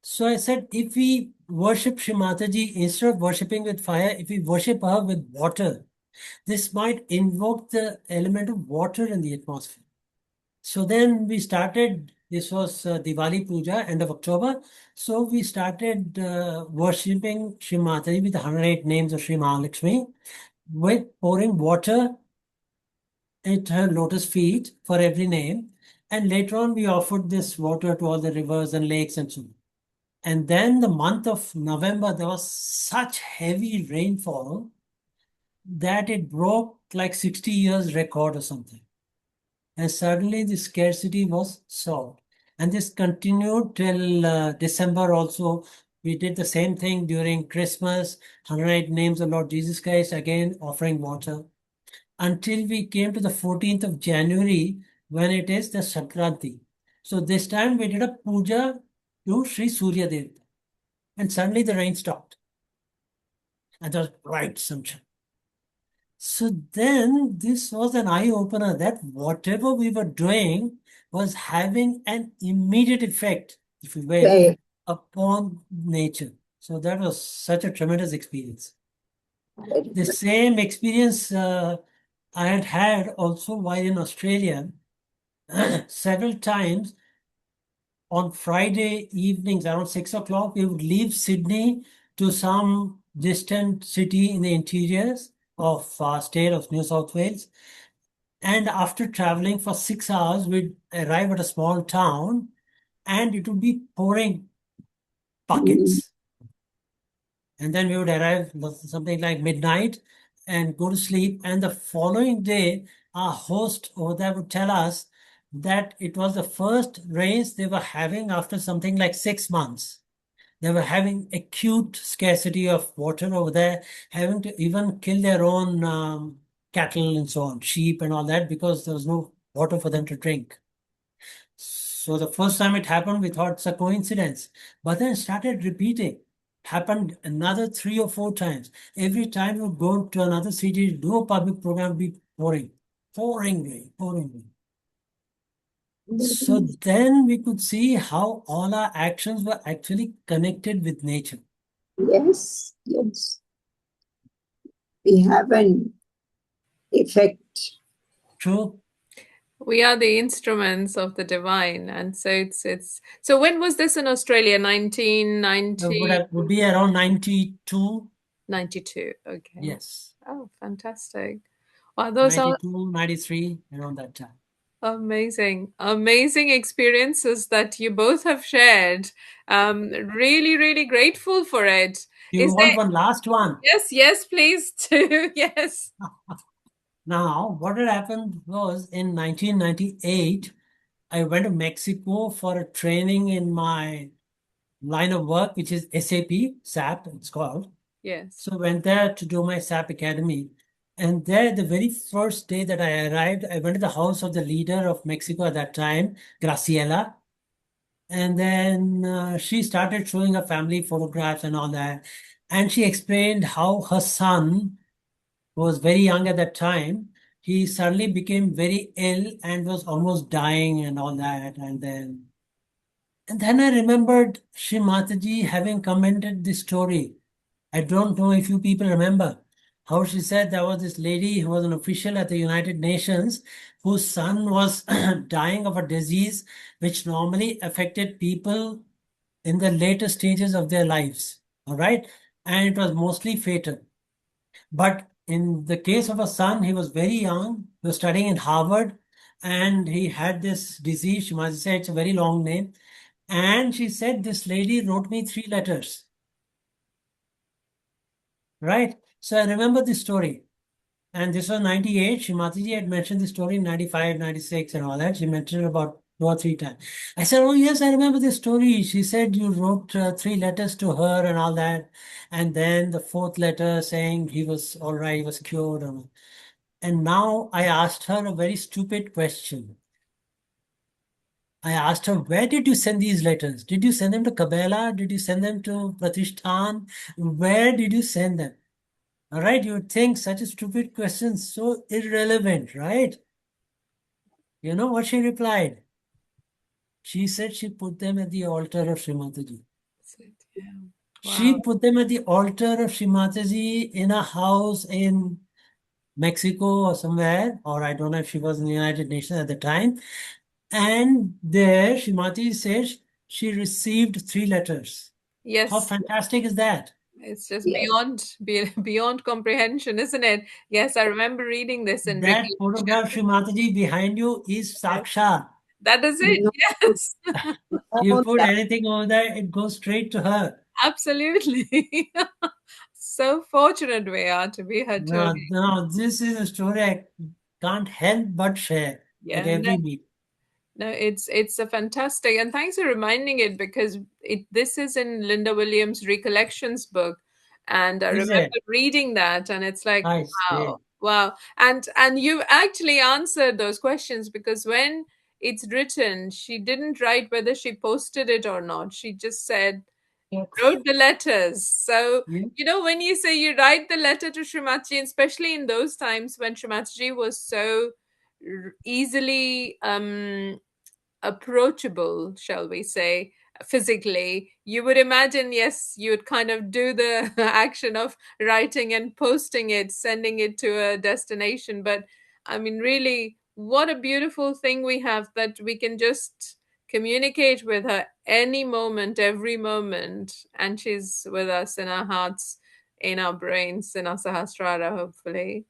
So I said, if we worship Shri Mataji, instead of worshipping with fire, if we worship her with water, this might invoke the element of water in the atmosphere. So then we started, this was Diwali Puja, end of October. So we started worshipping Shri Mataji with the 108 names of Shri Mahalakshmi, with pouring water at her lotus feet for every name. And later on, we offered this water to all the rivers and lakes and so on. And then the month of November, there was such heavy rainfall that it broke like 60 years record or something. And suddenly the scarcity was solved. And this continued till December also. We did the same thing during Christmas, 108 names of Lord Jesus Christ, again offering water. Until we came to the 14th of January, when it is the Sankranti. So this time we did a puja to Sri Surya Devata. And suddenly the rain stopped. And there was bright sunshine. So then this was an eye-opener that whatever we were doing was having an immediate effect, if you will, Right. upon nature. So that was such a tremendous experience. Very The good. same experience I had had also while in Australia several times on Friday evenings around 6 o'clock. We would leave Sydney to some distant city in the interiors of state of New South Wales. And after traveling for 6 hours, we'd arrive at a small town and it would be pouring Mm. buckets. And then we would arrive something like midnight and go to sleep. And the following day, our host over there would tell us that it was the first rains they were having after something like 6 months. They were having acute scarcity of water over there, having to even kill their own cattle and so on, sheep and all that, because there was no water for them to drink. So the first time it happened, we thought it's a coincidence, but then it started repeating. Happened another 3 or 4 times. Every time you go to another city, do a public program, be pouring, pouring rain, pouring rain. So then we could see how all our actions were actually connected with nature. Yes, yes. We have an effect. True. We are the instruments of the divine, and so it's. So when was this in Australia? 1990. Would be around 92. 92. Okay. Yes. Oh, fantastic. Wow, those are 92, 93, around that time. amazing, amazing experiences that you both have shared. Really, really grateful for it. You Is want there? one last one? Yes, yes, please do. Yes. Now, what had happened was in 1998, I went to Mexico for a training in my line of work, which is SAP, it's called. Yes. So went there to do my SAP Academy. And there, the very first day that I arrived, I went to the house of the leader of Mexico at that time, Graciela. And then she started showing her family photographs and all that. And she explained how her son, who was very young at that time, he suddenly became very ill and was almost dying and all that. And then I remembered Shri Mataji having commented this story. I don't know if you people remember how she said there was this lady who was an official at the United Nations whose son was dying of a disease which normally affected people in the later stages of their lives. All right. And it was mostly fatal. But in the case of a son, he was very young, he was studying in Harvard, and he had this disease. She must say it's a very long name. And she said, this lady wrote me 3 letters. Right? So I remember this story. And this was 98. Shrimati had mentioned the story in 95, 96 and all that. She mentioned it about 2 or 3 times. I said, oh, yes, I remember this story. She said you wrote 3 letters to her and all that. And then the fourth letter saying he was all right, he was cured. And now I asked her a very stupid question. I asked her, where did you send these letters? Did you send them to Kabela? Did you send them to Pratishthan? Where did you send them? All right, you would think such a stupid question, so irrelevant, right? You know what she replied? She said she put them at the altar of Shri Mataji. Yeah. She Wow. put them at the altar of Shri Mataji in a house in Mexico or somewhere, or I don't know if she was in the United Nations at the time. And there, Shri Mataji says she received 3 letters. How Yes. fantastic is that? It's just Yes. beyond comprehension, isn't it? Yes, I remember reading this in That photograph, Shri Mataji, behind you is Sakshat. That is it. No, Yes. You no, put that, anything over there, it goes straight to her. Absolutely. So fortunate we are to be her Now, today. now, this is a story I can't help but share at Yeah, no, every meet. no, it's a fantastic, and thanks for reminding it because this is in Linda Williams' Recollections book, and I Is remember it? reading that, and it's like, I wow, say. wow, and you actually answered those questions because when it's written, she didn't write whether she posted it or not. She just said wrote the letters. So, Yeah. you know, when you say you write the letter to Shri Mataji, especially in those times when Shri Mataji was so easily approachable, shall we say, physically, you would imagine, yes, you would kind of do the action of writing and posting it, sending it to a destination. But I mean, really, what a beautiful thing we have that we can just communicate with her any moment, every moment, and she's with us in our hearts, in our brains, in our Sahasrara, hopefully.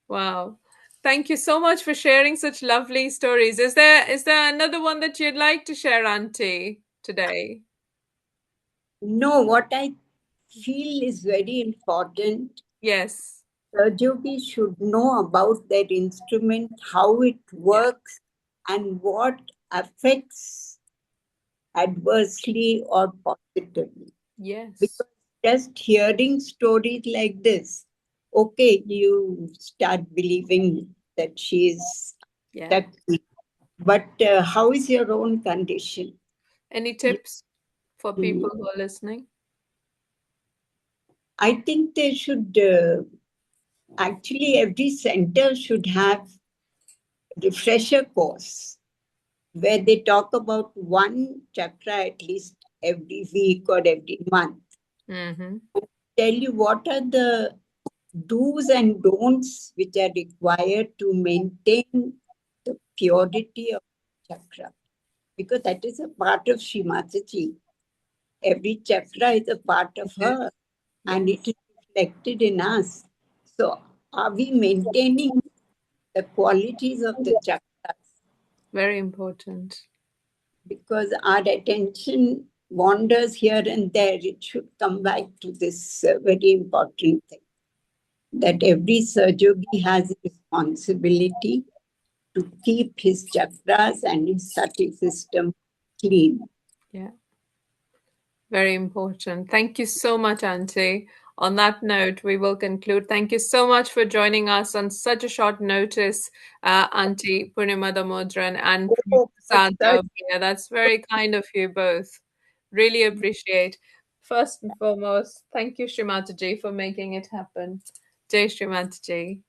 Wow. Thank you so much for sharing such lovely stories. Is there another one that you'd like to share, Auntie, today? No, what I feel is very important. Yes. Yogis should know about their instrument, how it works, and what affects adversely or positively. Yes. Because just hearing stories like this, okay, you start believing that she's Yeah. Shakti. But how is your own condition? Any tips for people who are listening? I think they should actually every center should have refresher course where they talk about one chakra at least every week or every month. Mm-hmm. Tell you what are the do's and don'ts which are required to maintain the purity of chakra. Because that is a part of Shri Mataji. Every chakra is a part of her and it is reflected in us. So are we maintaining the qualities of the chakras? Very important. Because our attention wanders here and there, it should come back to this very important thing, that every Sahajogi has a responsibility to keep his chakras and his sati system clean. Yeah. Very important. Thank you so much, Auntie. On that note, we will conclude. Thank you so much for joining us on such a short notice, Auntie Poornima Damodaran and Oh, Prasad such Rao. Yeah, that's very kind of you both. Really appreciate. First and foremost, thank you, Shri Mataji, for making it happen. Jai Shri Mataji.